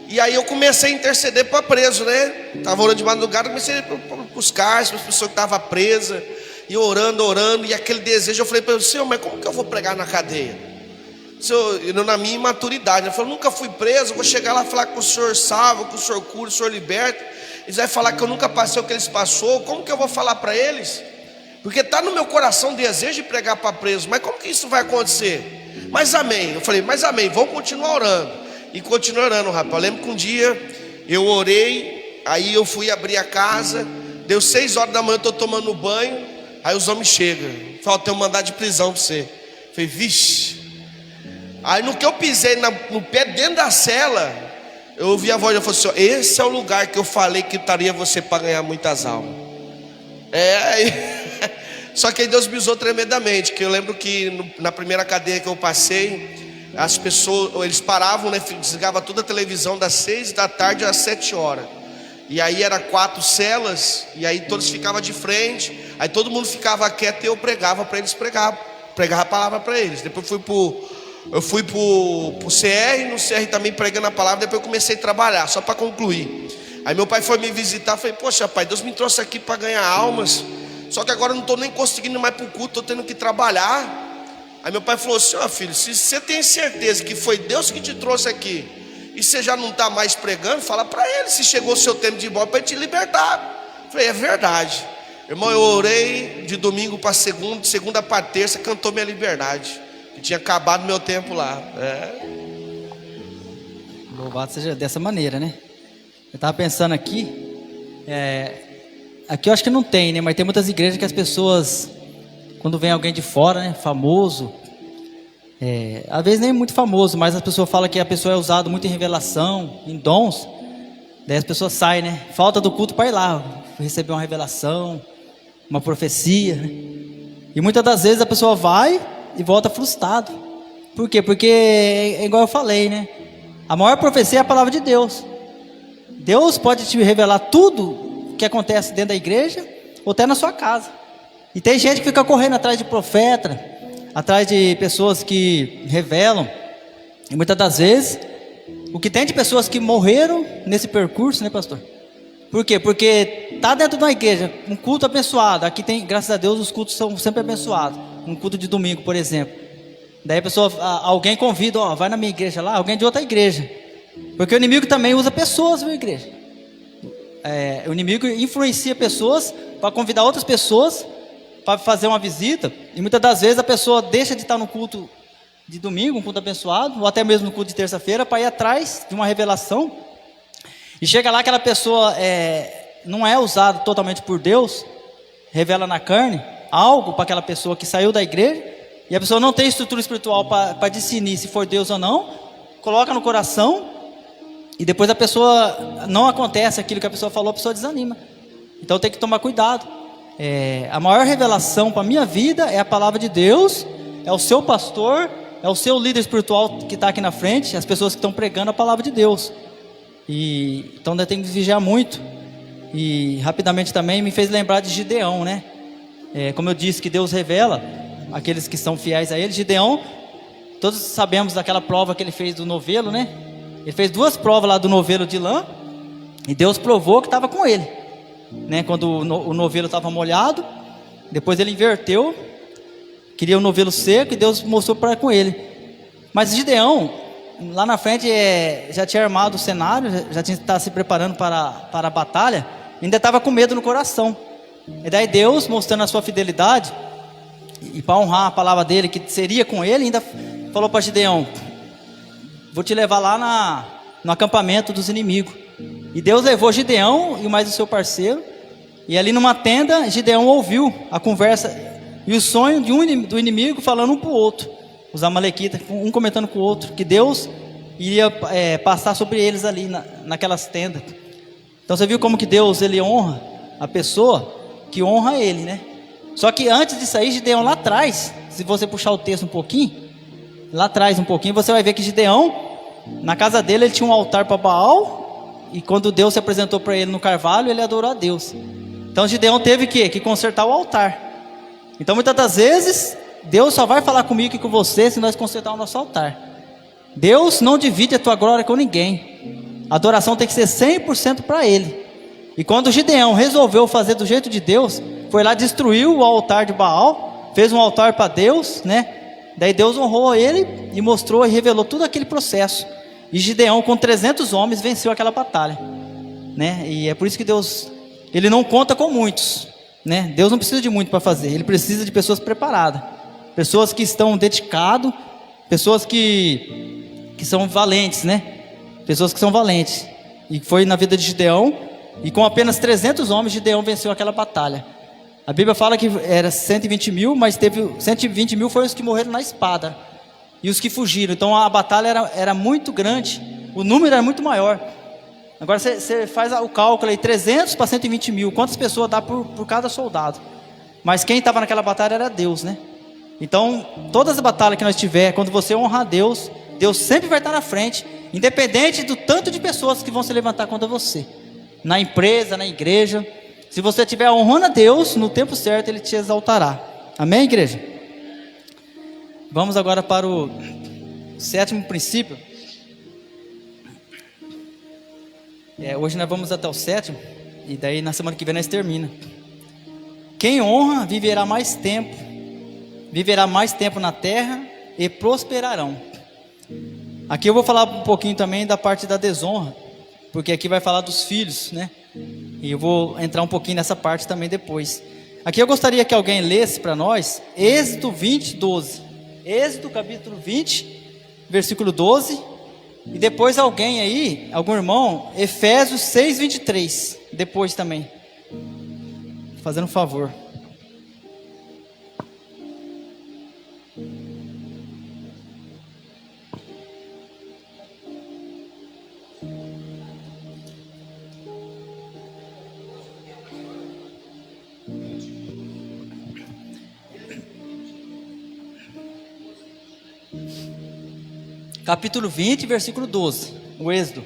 E aí eu comecei a interceder para preso, né? Estava orando de madrugada, comecei para os cárceres, para as pessoas que estavam presas. E orando. E aquele desejo, eu falei para ele, Senhor, mas como que eu vou pregar na cadeia? Senhor, na minha imaturidade, eu falei, nunca fui preso, eu vou chegar lá e falar que o Senhor salva, que o Senhor cura, o Senhor liberta. Eles vão falar que eu nunca passei o que eles passou. Como que eu vou falar para eles? Porque está no meu coração o desejo de pregar para preso, mas como que isso vai acontecer? Mas amém, eu falei, mas amém, vamos continuar orando. E continuei orando, rapaz. Eu lembro que um dia eu orei, aí eu fui abrir a casa, deu 6 horas da manhã, eu estou tomando banho, aí os homens chegam, falam, tem um mandado de prisão para você. Eu falei, vixe. Aí no que eu pisei no pé dentro da cela, eu ouvi a voz, eu falei assim: esse é o lugar que eu falei que estaria você para ganhar muitas almas. Só que aí Deus me usou tremendamente. Que eu lembro que na primeira cadeia que eu passei, as pessoas, eles paravam, né, desligavam toda a televisão das 6 da tarde às 7 horas. E aí era 4 celas, e aí todos ficavam de frente. Aí todo mundo ficava quieto e eu pregava para eles, pregava a palavra para eles. Depois eu fui pro CR, no CR também pregando a palavra. Depois eu comecei a trabalhar, só para concluir. Aí meu pai foi me visitar, falei: poxa pai, Deus me trouxe aqui para ganhar almas, só que agora eu não estou nem conseguindo mais para o culto, estou tendo que trabalhar. Aí meu pai falou assim: ó filho, se você tem certeza que foi Deus que te trouxe aqui, e você já não está mais pregando, fala para ele se chegou o seu tempo de ir embora, para ele te libertar. Eu falei: é verdade. Irmão, eu orei de domingo para segunda, de segunda para terça, cantou minha liberdade, que tinha acabado meu tempo lá. Louvado seja dessa maneira, né? Eu estava pensando aqui, aqui eu acho que não tem, né? Mas tem muitas igrejas que as pessoas, quando vem alguém de fora, né, famoso, às vezes nem muito famoso, mas as pessoas falam que a pessoa é usada muito em revelação, em dons. Daí as pessoas saem, né? Falta do culto para ir lá receber uma revelação, uma profecia, né? E muitas das vezes a pessoa vai e volta frustrado. Por quê? Porque é igual eu falei, né? A maior profecia é a palavra de Deus. Deus pode te revelar tudo que acontece dentro da igreja ou até na sua casa. E tem gente que fica correndo atrás de profeta, atrás de pessoas que revelam. E muitas das vezes, o que tem de pessoas que morreram nesse percurso, né, pastor? Por quê? Porque está dentro de uma igreja, um culto abençoado. Aqui tem, graças a Deus, os cultos são sempre abençoados. Um culto de domingo, por exemplo. Daí a pessoa, alguém convida: ó, vai na minha igreja lá, alguém de outra igreja. Porque o inimigo também usa pessoas, viu, igreja? O inimigo influencia pessoas para convidar outras pessoas para fazer uma visita. E muitas das vezes a pessoa deixa de estar no culto de domingo, um culto abençoado, ou até mesmo no culto de terça-feira, para ir atrás de uma revelação. E chega lá, aquela pessoa não é usada totalmente por Deus, revela na carne algo para aquela pessoa que saiu da igreja, e a pessoa não tem estrutura espiritual para discernir se foi Deus ou não, coloca no coração, e depois a pessoa, não acontece aquilo que a pessoa falou, a pessoa desanima. Então tem que tomar cuidado. A maior revelação para a minha vida é a palavra de Deus, é o seu pastor, é o seu líder espiritual que está aqui na frente, as pessoas que estão pregando a palavra de Deus. Então tem que vigiar muito. E rapidamente também me fez lembrar de Gideão, né? Como eu disse, que Deus revela aqueles que são fiéis a Ele. Gideão, todos sabemos daquela prova que ele fez do novelo, né? Ele fez 2 provas lá do novelo de lã, e Deus provou que estava com ele, né? Quando o novelo estava molhado, depois ele inverteu, queria o novelo seco, e Deus mostrou para com ele. Mas Gideão, lá na frente, já tinha armado o cenário, já tinha estado se preparando para a batalha, ainda estava com medo no coração. E daí Deus, mostrando a sua fidelidade, e para honrar a palavra dele, que seria com ele, ainda falou para Gideão: vou te levar lá no acampamento dos inimigos. E Deus levou Gideão e mais o seu parceiro, e ali numa tenda, Gideão ouviu a conversa e o sonho do inimigo, falando um para o outro, os amalequitas, um comentando com o outro, que Deus iria passar sobre eles ali naquelas tendas. Então você viu como que Deus, ele honra a pessoa que honra ele, né? Só que antes de sair, Gideão lá atrás, se você puxar o texto um pouquinho, lá atrás um pouquinho, você vai ver que Gideão, na casa dele, ele tinha um altar para Baal, e quando Deus se apresentou para ele no carvalho, ele adorou a Deus. Então Gideão teve que consertar o altar. Então muitas das vezes, Deus só vai falar comigo e com você se nós consertar o nosso altar. Deus não divide a tua glória com ninguém. A adoração tem que ser 100% para Ele. E quando Gideão resolveu fazer do jeito de Deus, foi lá, destruiu o altar de Baal, fez um altar para Deus, né? Daí Deus honrou ele e mostrou e revelou todo aquele processo. E Gideão, com 300 homens, venceu aquela batalha, né? E é por isso que Deus, Ele não conta com muitos, né? Deus não precisa de muito para fazer, Ele precisa de pessoas preparadas, pessoas que estão dedicadas, pessoas que são valentes, né? Pessoas que são valentes. E foi na vida de Gideão, e com apenas 300 homens, Gideão venceu aquela batalha. A Bíblia fala que era 120 mil, mas teve 120 mil foram os que morreram na espada. e os que fugiram. Então a batalha era muito grande, o número era muito maior. Agora você faz o cálculo aí, 300 para 120 mil, quantas pessoas dá por cada soldado? Mas quem estava naquela batalha era Deus, né? Então, todas as batalhas que nós tiver, quando você honrar Deus, Deus sempre vai estar na frente, independente do tanto de pessoas que vão se levantar contra você. Na empresa, na igreja, se você estiver honrando a Deus, no tempo certo Ele te exaltará. Amém, igreja? Vamos agora para o 7º princípio. Hoje nós vamos até o 7º, e daí na semana que vem nós termina. Quem honra viverá mais tempo na terra e prosperarão. Aqui eu vou falar um pouquinho também da parte da desonra, porque aqui vai falar dos filhos, né? E eu vou entrar um pouquinho nessa parte também depois. Aqui eu gostaria que alguém lesse para nós Êxodo 20, 12. Êxodo capítulo 20, versículo 12. E depois alguém aí, algum irmão, Efésios 6, 23. Depois também. Fazendo um favor. Capítulo 20, versículo 12. O Êxodo.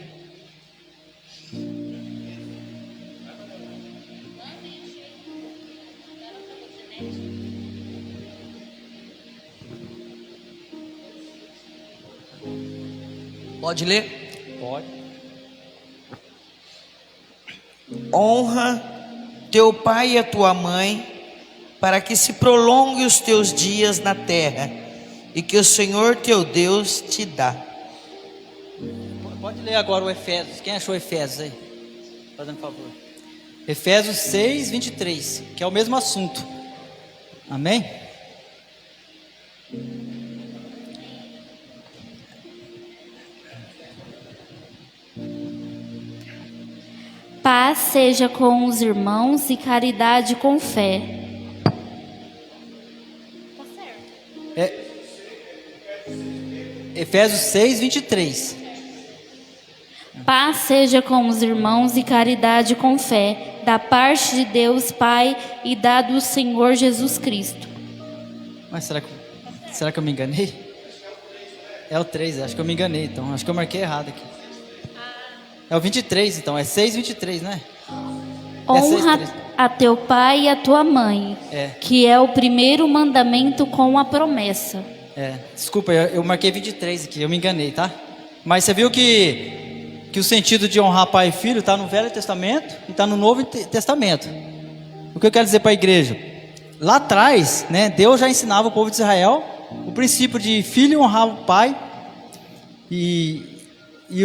Pode ler? Pode. Honra teu pai e a tua mãe, para que se prolongue os teus dias na terra, e que o Senhor teu Deus te dá. Pode ler agora o Efésios. Quem achou Efésios aí? Fazendo favor. Efésios 6, 23, que é o mesmo assunto. Amém? Paz seja com os irmãos e caridade com fé. Efésios 6, 23. Paz seja com os irmãos e caridade com fé, da parte de Deus Pai e da do Senhor Jesus Cristo. Mas será que eu me enganei? É o 3, acho que eu me enganei, então. Acho que eu marquei errado aqui. É o 23, então. É 6, 23, né? Honra 6, a teu pai e a tua mãe, que é o primeiro mandamento com a promessa. Desculpa, eu marquei 23 aqui, eu me enganei, tá? Mas você viu que o sentido de honrar pai e filho está no Velho Testamento e está no Novo Testamento. O que eu quero dizer para a igreja? Lá atrás, né, Deus já ensinava o povo de Israel o princípio de filho honrar o pai. E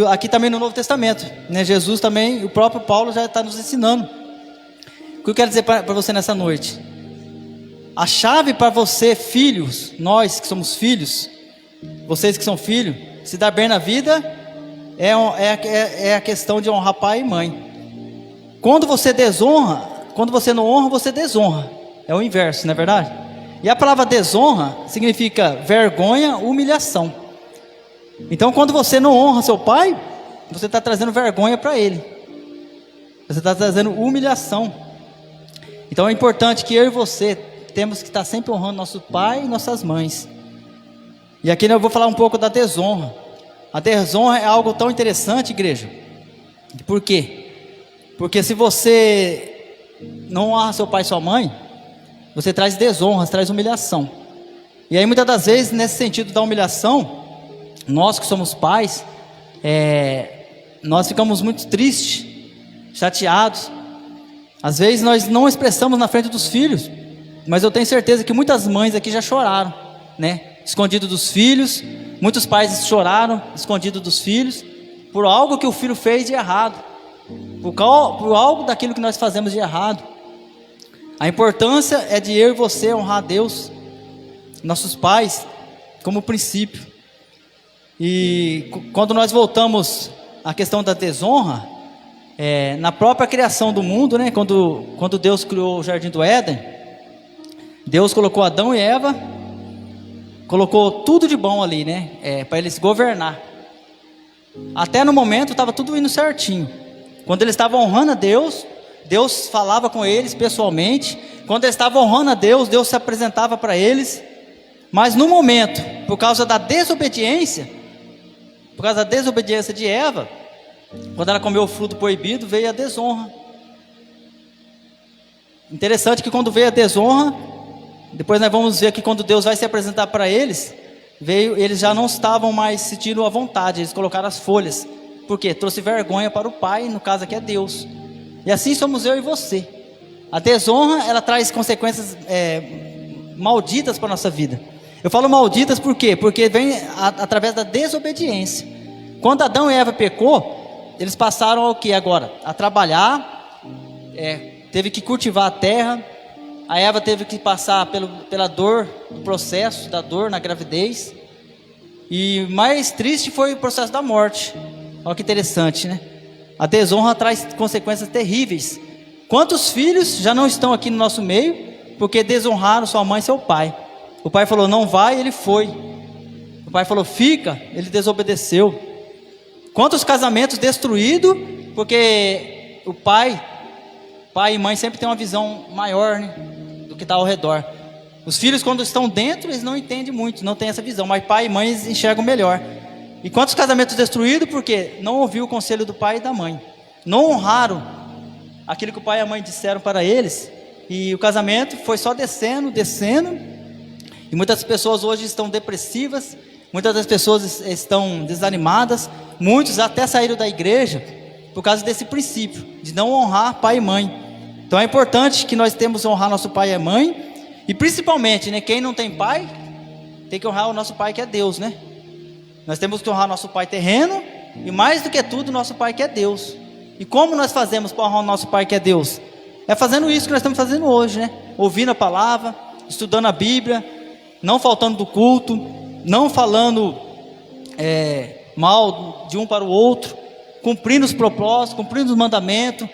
aqui também no Novo Testamento, né, Jesus também, o próprio Paulo já está nos ensinando. O que eu quero dizer para você nessa noite? A chave para você, filhos, nós que somos filhos, vocês que são filhos, se dar bem na vida, é a questão de honrar pai e mãe. Quando você desonra, quando você não honra, você desonra. É o inverso, não é verdade? E a palavra desonra significa vergonha, humilhação. Então, quando você não honra seu pai, você está trazendo vergonha para ele. Você está trazendo humilhação. Então, é importante que eu e você temos que estar sempre honrando nosso pai e nossas mães. E aqui eu vou falar um pouco da desonra. A desonra é algo tão interessante, igreja. Por quê? Porque se você não honra seu pai e sua mãe, você traz desonra, você traz humilhação. E aí muitas das vezes, nesse sentido da humilhação, nós que somos pais, nós ficamos muito tristes, chateados. Às vezes nós não expressamos na frente dos filhos, mas eu tenho certeza que muitas mães aqui já choraram, né? Escondido dos filhos. Muitos pais choraram escondido dos filhos por algo que o filho fez de errado, por algo daquilo que nós fazemos de errado. A importância é de eu e você honrar a Deus, nossos pais, como princípio. E quando nós voltamos à questão da desonra, na própria criação do mundo, né? Quando Deus criou o Jardim do Éden, Deus colocou Adão e Eva colocou tudo de bom ali, né? Para eles governar. Até no momento estava tudo indo certinho. Quando eles estavam honrando a Deus, Deus falava com eles pessoalmente. Quando eles estavam honrando a Deus, Deus se apresentava para eles. Mas no momento, por causa da desobediência de Eva, quando ela comeu o fruto proibido, veio a desonra. Interessante que quando veio a desonra, depois nós vamos ver que quando Deus vai se apresentar para eles, eles já não estavam mais sentindo à vontade, eles colocaram as folhas. Por quê? Trouxe vergonha para o Pai, no caso aqui é Deus. E assim somos eu e você. A desonra, ela traz consequências malditas para a nossa vida. Eu falo malditas por quê? Porque vem através da desobediência. Quando Adão e Eva pecou, eles passaram ao que agora? A trabalhar, teve que cultivar a terra. A Eva teve que passar pela dor, do processo da dor na gravidez. E mais triste foi o processo da morte. Olha que interessante, né? A desonra traz consequências terríveis. Quantos filhos já não estão aqui no nosso meio porque desonraram sua mãe e seu pai? O pai falou, não vai, ele foi. O pai falou, fica, ele desobedeceu. Quantos casamentos destruídos porque o pai e mãe sempre tem uma visão maior, né, do que está ao redor. Os filhos, quando estão dentro, eles não entendem muito, não têm essa visão, mas pai e mãe enxergam melhor. E quantos casamentos destruídos porque não ouviu o conselho do pai e da mãe, não honraram aquilo que o pai e a mãe disseram para eles, e o casamento foi só descendo, e muitas pessoas hoje estão depressivas, muitas das pessoas estão desanimadas, muitos até saíram da igreja por causa desse princípio, de não honrar pai e mãe. Então é importante que nós temos que honrar nosso pai e mãe, e principalmente, né, quem não tem pai, tem que honrar o nosso pai que é Deus, né? Nós temos que honrar nosso pai terreno, e mais do que tudo, nosso pai que é Deus. E como nós fazemos para honrar o nosso pai que é Deus? É fazendo isso que nós estamos fazendo hoje, né? Ouvindo a palavra, estudando a Bíblia, não faltando do culto, não falando mal de um para o outro, cumprindo os propósitos, cumprindo os mandamentos.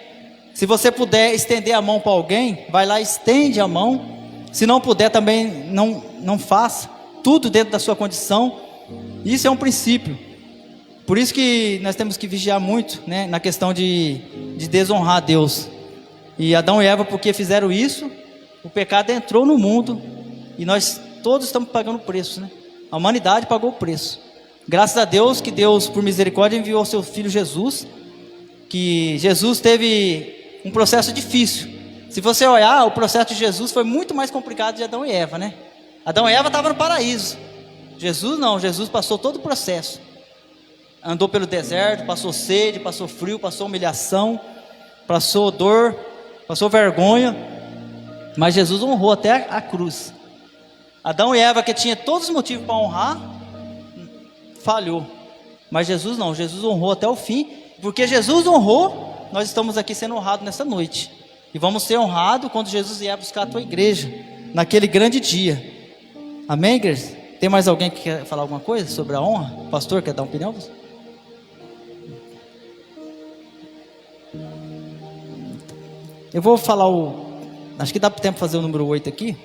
Se você puder estender a mão para alguém, vai lá e estende a mão. Se não puder também, não faça. Tudo dentro da sua condição. Isso é um princípio. Por isso que nós temos que vigiar muito, né, na questão de desonrar a Deus. E Adão e Eva, porque fizeram isso, o pecado entrou no mundo e nós todos estamos pagando o preço, né? A humanidade pagou o preço. Graças a Deus que Deus, por misericórdia, enviou seu Filho Jesus, que Jesus teve um processo difícil. Se você olhar, o processo de Jesus foi muito mais complicado de Adão e Eva, né? Adão e Eva estavam no paraíso. Jesus não, Jesus passou todo o processo. Andou pelo deserto, passou sede, passou frio, passou humilhação, passou dor, passou vergonha, mas Jesus honrou até a cruz. Adão e Eva, que tinha todos os motivos para honrar, falhou, mas Jesus não, Jesus honrou até o fim. Porque Jesus honrou, nós estamos aqui sendo honrados nessa noite, e vamos ser honrados quando Jesus vier buscar a tua igreja, naquele grande dia. Amém, igreja? Tem mais alguém que quer falar alguma coisa sobre a honra? O pastor quer dar uma opinião? Eu vou falar acho que dá tempo de fazer o número 8 aqui.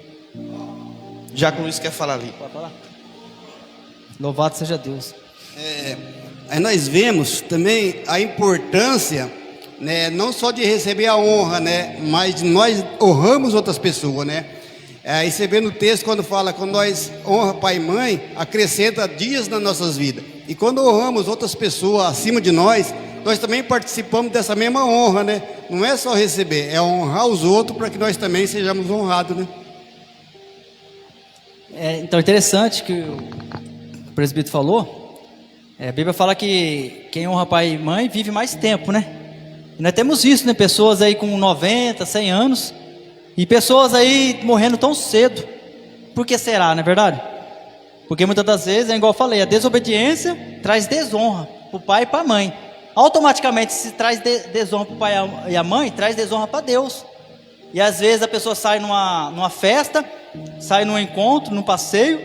Já com isso quer falar ali. Pode falar? Louvado seja Deus. Aí nós vemos também a importância, né, não só de receber a honra, né, mas de nós honramos outras pessoas, né? Aí você vê no texto quando fala, quando nós honra pai e mãe, acrescenta dias nas nossas vidas. E quando honramos outras pessoas acima de nós também participamos dessa mesma honra, né? Não é só receber, é honrar os outros para que nós também sejamos honrados, né? Então é interessante que o presbítero falou. A Bíblia fala que quem honra pai e mãe vive mais tempo, né? E nós temos isso, né? Pessoas aí com 90, 100 anos e pessoas aí morrendo tão cedo. Por que será, não é verdade? Porque muitas das vezes, igual eu falei, a desobediência traz desonra para o pai e para a mãe. Automaticamente, se traz desonra para o pai e a mãe, traz desonra para Deus. E às vezes a pessoa sai numa festa, sai num encontro, num passeio,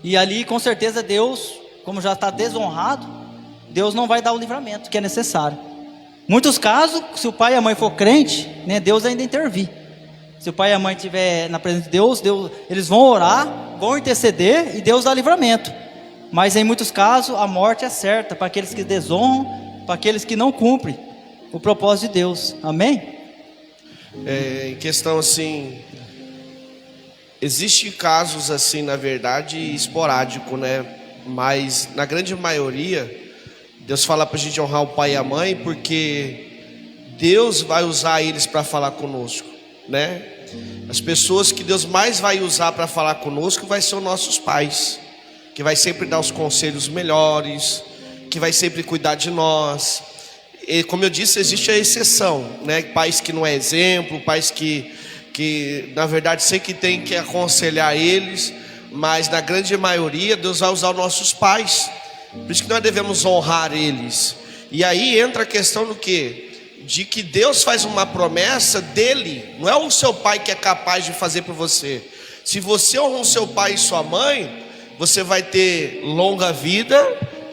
e ali com certeza Deus, como já está desonrado, Deus não vai dar o livramento que é necessário. Muitos casos, se o pai e a mãe for crente, né, Deus ainda intervir. Se o pai e a mãe estiver na presença de Deus, eles vão orar, vão interceder e Deus dá livramento. Mas em muitos casos a morte é certa para aqueles que desonram, para aqueles que não cumprem o propósito de Deus. Amém? Em questão assim, existem casos assim, na verdade, esporádico, né? Mas na grande maioria, Deus fala para a gente honrar o pai e a mãe, porque Deus vai usar eles para falar conosco, né? As pessoas que Deus mais vai usar para falar conosco vai ser os nossos pais, que vai sempre dar os conselhos melhores, que vai sempre cuidar de nós. E como eu disse, existe a exceção, né? Pais que não é exemplo, pais que na verdade sei que tem que aconselhar eles, mas na grande maioria Deus vai usar os nossos pais. Por isso que nós devemos honrar eles. E aí entra a questão do quê? De que Deus faz uma promessa dele, não é o seu pai que é capaz de fazer por você. Se você honra o seu pai e sua mãe, você vai ter longa vida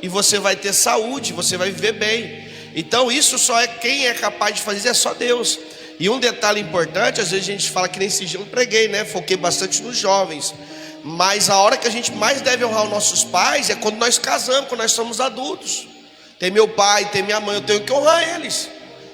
e você vai ter saúde, você vai viver bem. Então isso só é quem é capaz de fazer, é só Deus. E um detalhe importante, às vezes a gente fala que nesse dia eu preguei, né? Foquei bastante nos jovens. Mas a hora que a gente mais deve honrar os nossos pais é quando nós casamos, quando nós somos adultos. Tem meu pai, tem minha mãe, eu tenho que honrar eles,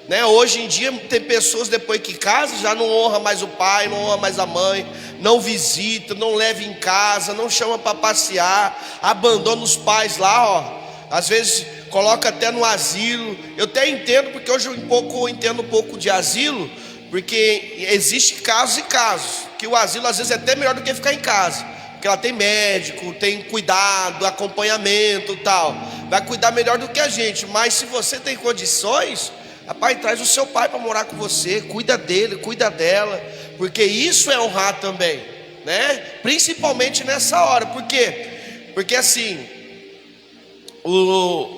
né? Hoje em dia tem pessoas depois que casam já não honra mais o pai, não honra mais a mãe, não visita, não leva em casa, não chama para passear, abandona os pais lá, ó. Às vezes coloca até no asilo. Eu até entendo, porque hoje eu entendo um pouco de asilo, porque existe casos e casos, que o asilo às vezes é até melhor do que ficar em casa, porque ela tem médico, tem cuidado, acompanhamento e tal, vai cuidar melhor do que a gente. Mas se você tem condições, rapaz, traz o seu pai para morar com você, cuida dele, cuida dela, porque isso é honrar também, né? Principalmente nessa hora. Por quê? Porque assim,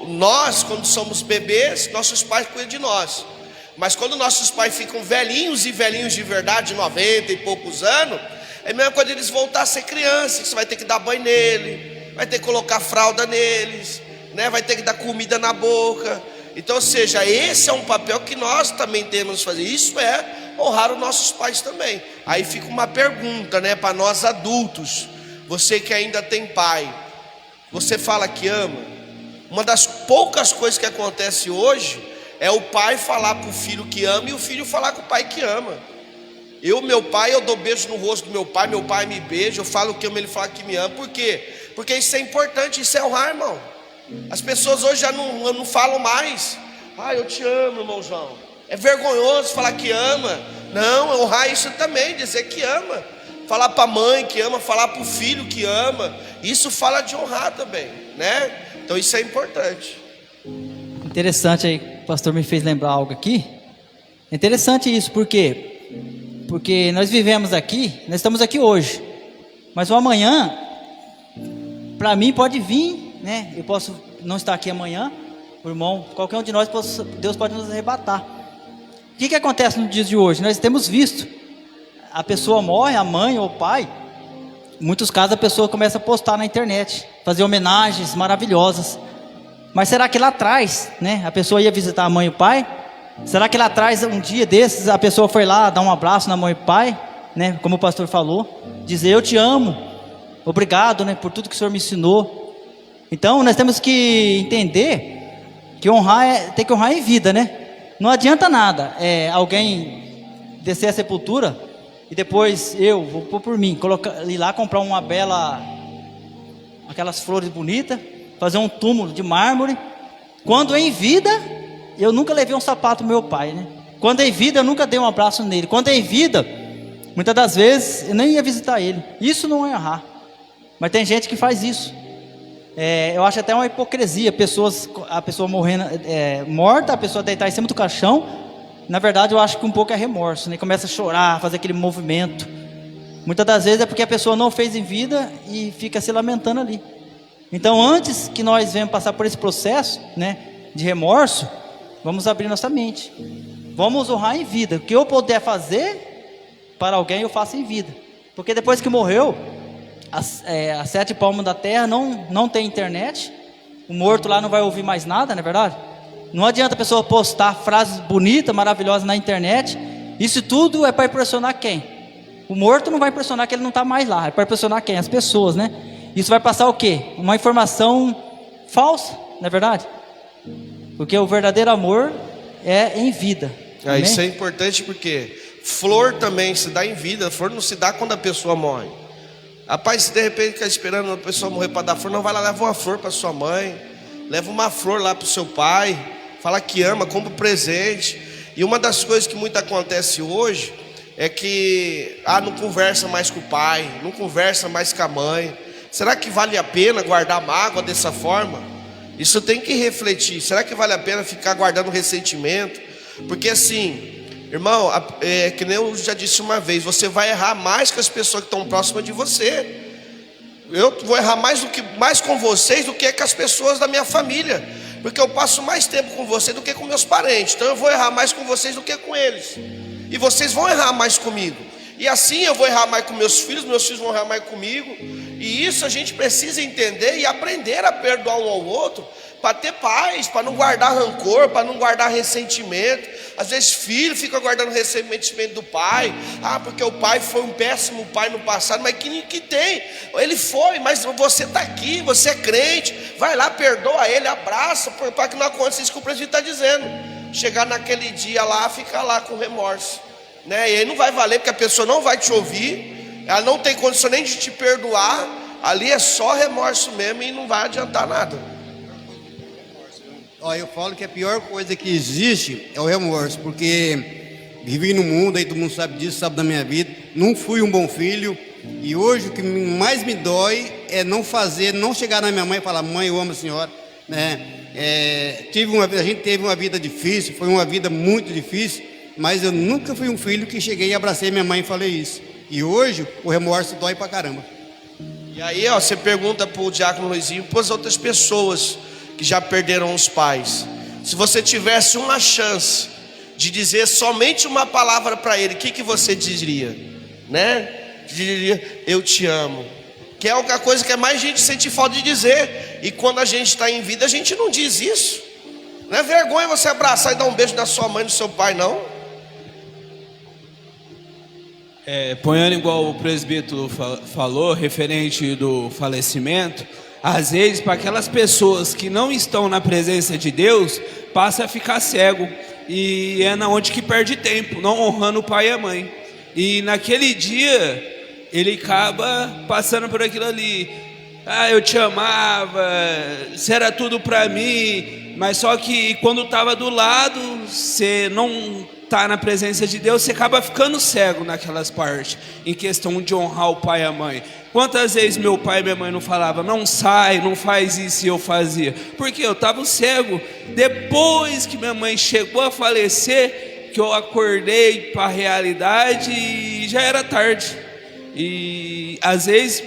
nós quando somos bebês, nossos pais cuidam de nós. Mas quando nossos pais ficam velhinhos e velhinhos de verdade, 90 e poucos anos, é mesmo quando eles voltar a ser crianças, você vai ter que dar banho nele, vai ter que colocar fralda neles, né? Vai ter que dar comida na boca. Então, ou seja, esse é um papel que nós também temos que fazer. Isso é honrar os nossos pais também. Aí fica uma pergunta, né, para nós adultos. Você que ainda tem pai, você fala que ama? Uma das poucas coisas que acontece hoje é o pai falar para o filho que ama e o filho falar com o pai que ama. Meu pai, eu dou beijo no rosto do meu pai me beija, eu falo que amo, ele fala que me ama. Por quê? Porque isso é importante, isso é honrar, irmão. As pessoas hoje já não falam mais. Eu te amo, irmão João. É vergonhoso falar que ama. Não, honrar isso também, dizer que ama. Falar para a mãe que ama, falar para o filho que ama. Isso fala de honrar também, né? Então isso é importante. Interessante aí, o pastor me fez lembrar algo aqui. É interessante isso, por quê? Porque nós vivemos aqui, nós estamos aqui hoje, mas o amanhã, para mim pode vir, né? Eu posso não estar aqui amanhã, o irmão, qualquer um de nós, Deus pode nos arrebatar. O que acontece nos dias de hoje? Nós temos visto, a pessoa morre, a mãe ou o pai, em muitos casos a pessoa começa a postar na internet, fazer homenagens maravilhosas. Mas será que lá atrás, né, a pessoa ia visitar a mãe e o pai? Será que lá atrás, um dia desses, a pessoa foi lá dar um abraço na mãe e pai, né, como o pastor falou, dizer eu te amo, obrigado, né, por tudo que o Senhor me ensinou. Então nós temos que entender que honrar tem que honrar em vida, né? Não adianta nada alguém descer a sepultura e depois eu vou pôr por mim, ir lá comprar uma bela, aquelas flores bonitas, fazer um túmulo de mármore, quando em vida eu nunca levei um sapato do meu pai, né? Quando em vida eu nunca dei um abraço nele. Quando em vida, muitas das vezes eu nem ia visitar ele. Isso não é honrar. Mas tem gente que faz isso. Eu acho até uma hipocrisia. A pessoa morrendo, morta, a pessoa deitar em cima do caixão. Na verdade eu acho que um pouco é remorso, né? Começa a chorar, fazer aquele movimento. Muitas das vezes é porque a pessoa não fez em vida e fica se lamentando ali. Então antes que nós venhamos passar por esse processo, né, de remorso, vamos abrir nossa mente. Vamos honrar em vida. O que eu puder fazer para alguém, eu faço em vida. Porque depois que morreu, as 7 palmos da terra não tem internet. O morto lá não vai ouvir mais nada, não é verdade? Não adianta a pessoa postar frases bonitas, maravilhosas na internet. Isso tudo é para impressionar quem? O morto não vai impressionar que ele não está mais lá, vai impressionar quem? As pessoas, né? Isso vai passar o quê? Uma informação falsa, não é verdade? Porque o verdadeiro amor é em vida. Isso é importante porque flor também se dá em vida, flor não se dá quando a pessoa morre. Rapaz, se de repente ficar esperando a pessoa morrer para dar flor, não, vai lá, leva uma flor para sua mãe, leva uma flor lá para o seu pai, fala que ama, compra um presente. E uma das coisas que muito acontece hoje é que não conversa mais com o pai, não conversa mais com a mãe. Será que vale a pena guardar mágoa dessa forma? Isso tem que refletir. Será que vale a pena ficar guardando ressentimento? Porque assim, irmão, que nem eu já disse uma vez, você vai errar mais com as pessoas que estão próximas de você. Eu vou errar mais com vocês do que com as pessoas da minha família, porque eu passo mais tempo com vocês do que com meus parentes. Então eu vou errar mais com vocês do que com eles, e vocês vão errar mais comigo. E assim eu vou errar mais com meus filhos vão errar mais comigo. E isso a gente precisa entender e aprender a perdoar um ao outro, para ter paz, para não guardar rancor, para não guardar ressentimento. Às vezes filho fica guardando ressentimento do pai, porque o pai foi um péssimo pai no passado. Mas que tem? Ele foi, mas você está aqui, você é crente, vai lá, perdoa ele, abraça, para que não aconteça isso que o presbítero está dizendo. Chegar naquele dia lá, ficar lá com remorso, né? E aí não vai valer, porque a pessoa não vai te ouvir, ela não tem condição nem de te perdoar. Ali é só remorso mesmo e não vai adiantar nada. Eu falo que a pior coisa que existe é o remorso, porque vivi no mundo, aí todo mundo sabe disso, sabe da minha vida, não fui um bom filho, e hoje o que mais me dói é não chegar na minha mãe e falar: mãe, eu amo a senhora, né? A gente teve uma vida difícil, foi uma vida muito difícil, mas eu nunca fui um filho que cheguei e abracei minha mãe e falei isso. E hoje o remorso dói pra caramba. E aí, você pergunta para o diácono Luizinho, para as outras pessoas que já perderam os pais, se você tivesse uma chance de dizer somente uma palavra para ele, o que você diria? Né? Diria: eu te amo. Que é a coisa que é mais gente sente falta de dizer. E quando a gente está em vida, a gente não diz isso. Não é vergonha você abraçar e dar um beijo na sua mãe e no seu pai, não. Ponhando igual o presbítero falou, referente do falecimento, às vezes para aquelas pessoas que não estão na presença de Deus, passa a ficar cego, e é na onde que perde tempo, não honrando o pai e a mãe. E naquele dia ele acaba passando por aquilo ali: eu te amava, isso era tudo para mim. Mas só que quando estava do lado, você não está na presença de Deus, você acaba ficando cego naquelas partes, em questão de honrar o pai e a mãe. Quantas vezes meu pai e minha mãe não falavam: não sai, não faz isso, e eu fazia? Porque eu estava cego. Depois que minha mãe chegou a falecer, que eu acordei para a realidade, e já era tarde. E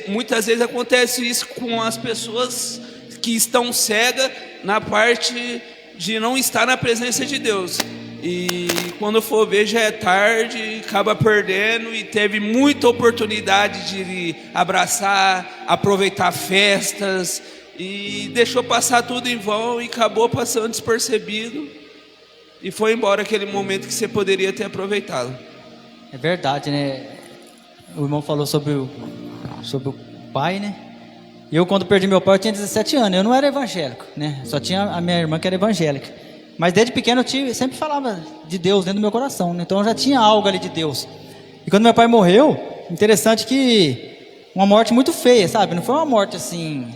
muitas vezes acontece isso com as pessoas que estão cegas na parte de não estar na presença de Deus. E quando for ver, já é tarde, acaba perdendo, e teve muita oportunidade de abraçar, aproveitar festas, e deixou passar tudo em vão e acabou passando despercebido, e foi embora aquele momento que você poderia ter aproveitado. É verdade, né? O irmão falou sobre o pai, né? Eu, quando perdi meu pai, eu tinha 17 anos. Eu não era evangélico, né? Só tinha a minha irmã que era evangélica. Mas desde pequeno eu sempre falava de Deus dentro do meu coração, né? Então eu já tinha algo ali de Deus. E quando meu pai morreu, interessante que uma morte muito feia, sabe? Não foi uma morte assim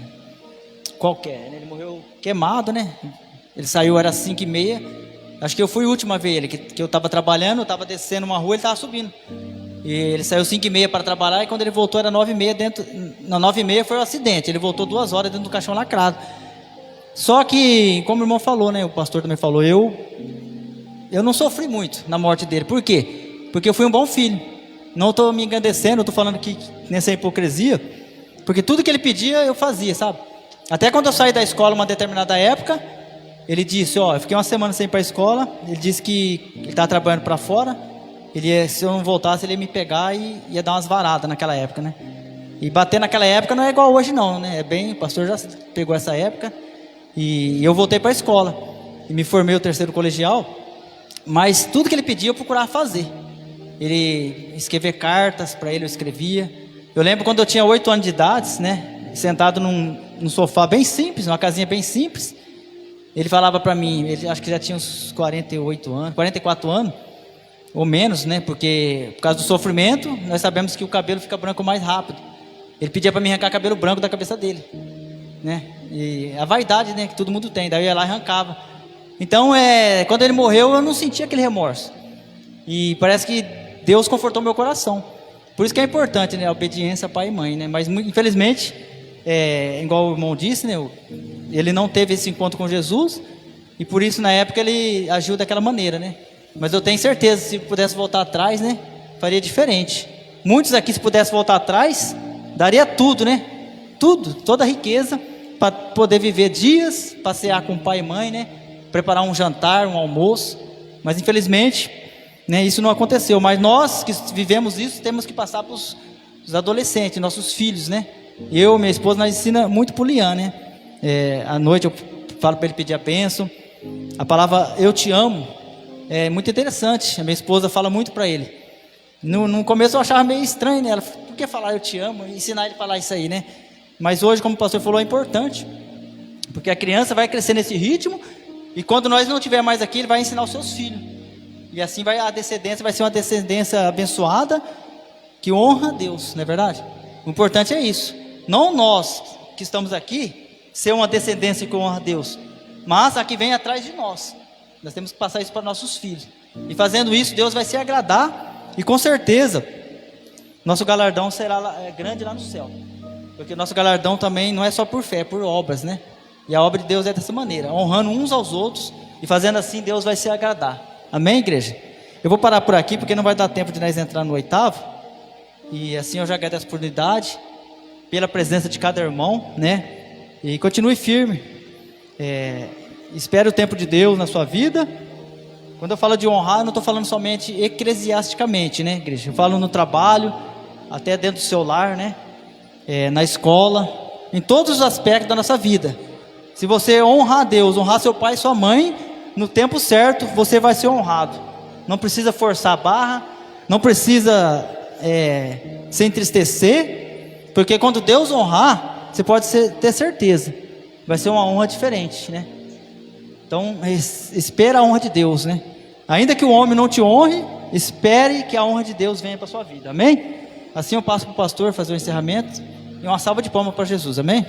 qualquer, né? Ele morreu queimado, né? Ele saiu, era 5h30. Acho que eu fui o último a ver ele, que eu estava trabalhando, eu estava descendo uma rua, ele estava subindo. E ele saiu 5h30 para trabalhar, e quando ele voltou era 9h30. Na 9h30 foi um acidente, ele voltou 2 horas dentro do caixão lacrado. Só que, como o irmão falou, né, o pastor também falou, eu não sofri muito na morte dele. Por quê? Porque eu fui um bom filho. Não estou me engrandecendo, não estou falando que nessa hipocrisia, porque tudo que ele pedia eu fazia, sabe? Até quando eu saí da escola uma determinada época, ele disse, eu fiquei uma semana sem ir para a escola, ele disse que ele estava trabalhando para fora, se eu não voltasse ele ia me pegar e ia dar umas varadas naquela época, né? E bater naquela época não é igual hoje não, né? O pastor já pegou essa época. E eu voltei para a escola e me formei o 3º colegial, mas tudo que ele pedia eu procurava fazer. Ele escrevia cartas para ele, eu escrevia. Eu lembro quando eu tinha 8 anos de idade, né? Sentado num sofá bem simples, numa casinha bem simples. Ele falava para mim, ele acho que já tinha uns 48 anos, 44 anos, ou menos, né? Porque por causa do sofrimento, nós sabemos que o cabelo fica branco mais rápido. Ele pedia para mim arrancar cabelo branco da cabeça dele, né? E a vaidade, né, que todo mundo tem, daí eu ia lá e arrancava. Então, quando ele morreu, eu não senti aquele remorso. E parece que Deus confortou meu coração. Por isso que é importante, né, a obediência a pai e mãe, né? Mas infelizmente, igual o irmão disse, né, ele não teve esse encontro com Jesus, e por isso na época ele agiu daquela maneira, né? Mas eu tenho certeza, se pudesse voltar atrás, né, faria diferente. Muitos aqui, se pudesse voltar atrás, daria tudo, né? Tudo, toda a riqueza, para poder viver dias, passear com pai e mãe, né? Preparar um jantar, um almoço. Mas infelizmente, né, isso não aconteceu. Mas nós que vivemos isso, temos que passar para os adolescentes, nossos filhos, né? Eu, minha esposa, nós ensina muito para o Lian, né? À noite eu falo para ele pedir a bênção. A palavra eu te amo é muito interessante. A minha esposa fala muito para ele. No começo eu achava meio estranho, né? Ela, por que falar eu te amo? E ensinar ele a falar isso aí, né? Mas hoje, como o pastor falou, é importante. Porque a criança vai crescer nesse ritmo. E quando nós não estiver mais aqui, ele vai ensinar os seus filhos. E assim a descendência vai ser uma descendência abençoada, que honra a Deus, não é verdade? O importante é isso. Não nós que estamos aqui, ser uma descendência que honra a Deus, mas a que vem atrás de nós. Nós temos que passar isso para nossos filhos. E fazendo isso, Deus vai se agradar. E com certeza, nosso galardão será grande lá no céu. Porque nosso galardão também não é só por fé, é por obras, né? E a obra de Deus é dessa maneira, honrando uns aos outros. E fazendo assim, Deus vai se agradar. Amém, igreja? Eu vou parar por aqui, porque não vai dar tempo de nós entrar no 8º. E assim eu já agradeço a oportunidade, pela presença de cada irmão, né? E continue firme. Espere o tempo de Deus na sua vida. Quando eu falo de honrar, eu não estou falando somente eclesiasticamente, né, igreja? Eu falo no trabalho, até dentro do seu lar, né? Na escola, em todos os aspectos da nossa vida. Se você honrar a Deus, honrar seu pai e sua mãe, no tempo certo, você vai ser honrado. Não precisa forçar a barra, não precisa se entristecer, porque quando Deus honrar, você pode ter certeza, vai ser uma honra diferente, né? Então, espera a honra de Deus, né? Ainda que o homem não te honre, espere que a honra de Deus venha para a sua vida, amém? Assim eu passo para o pastor fazer o encerramento, e uma salva de palmas para Jesus, amém?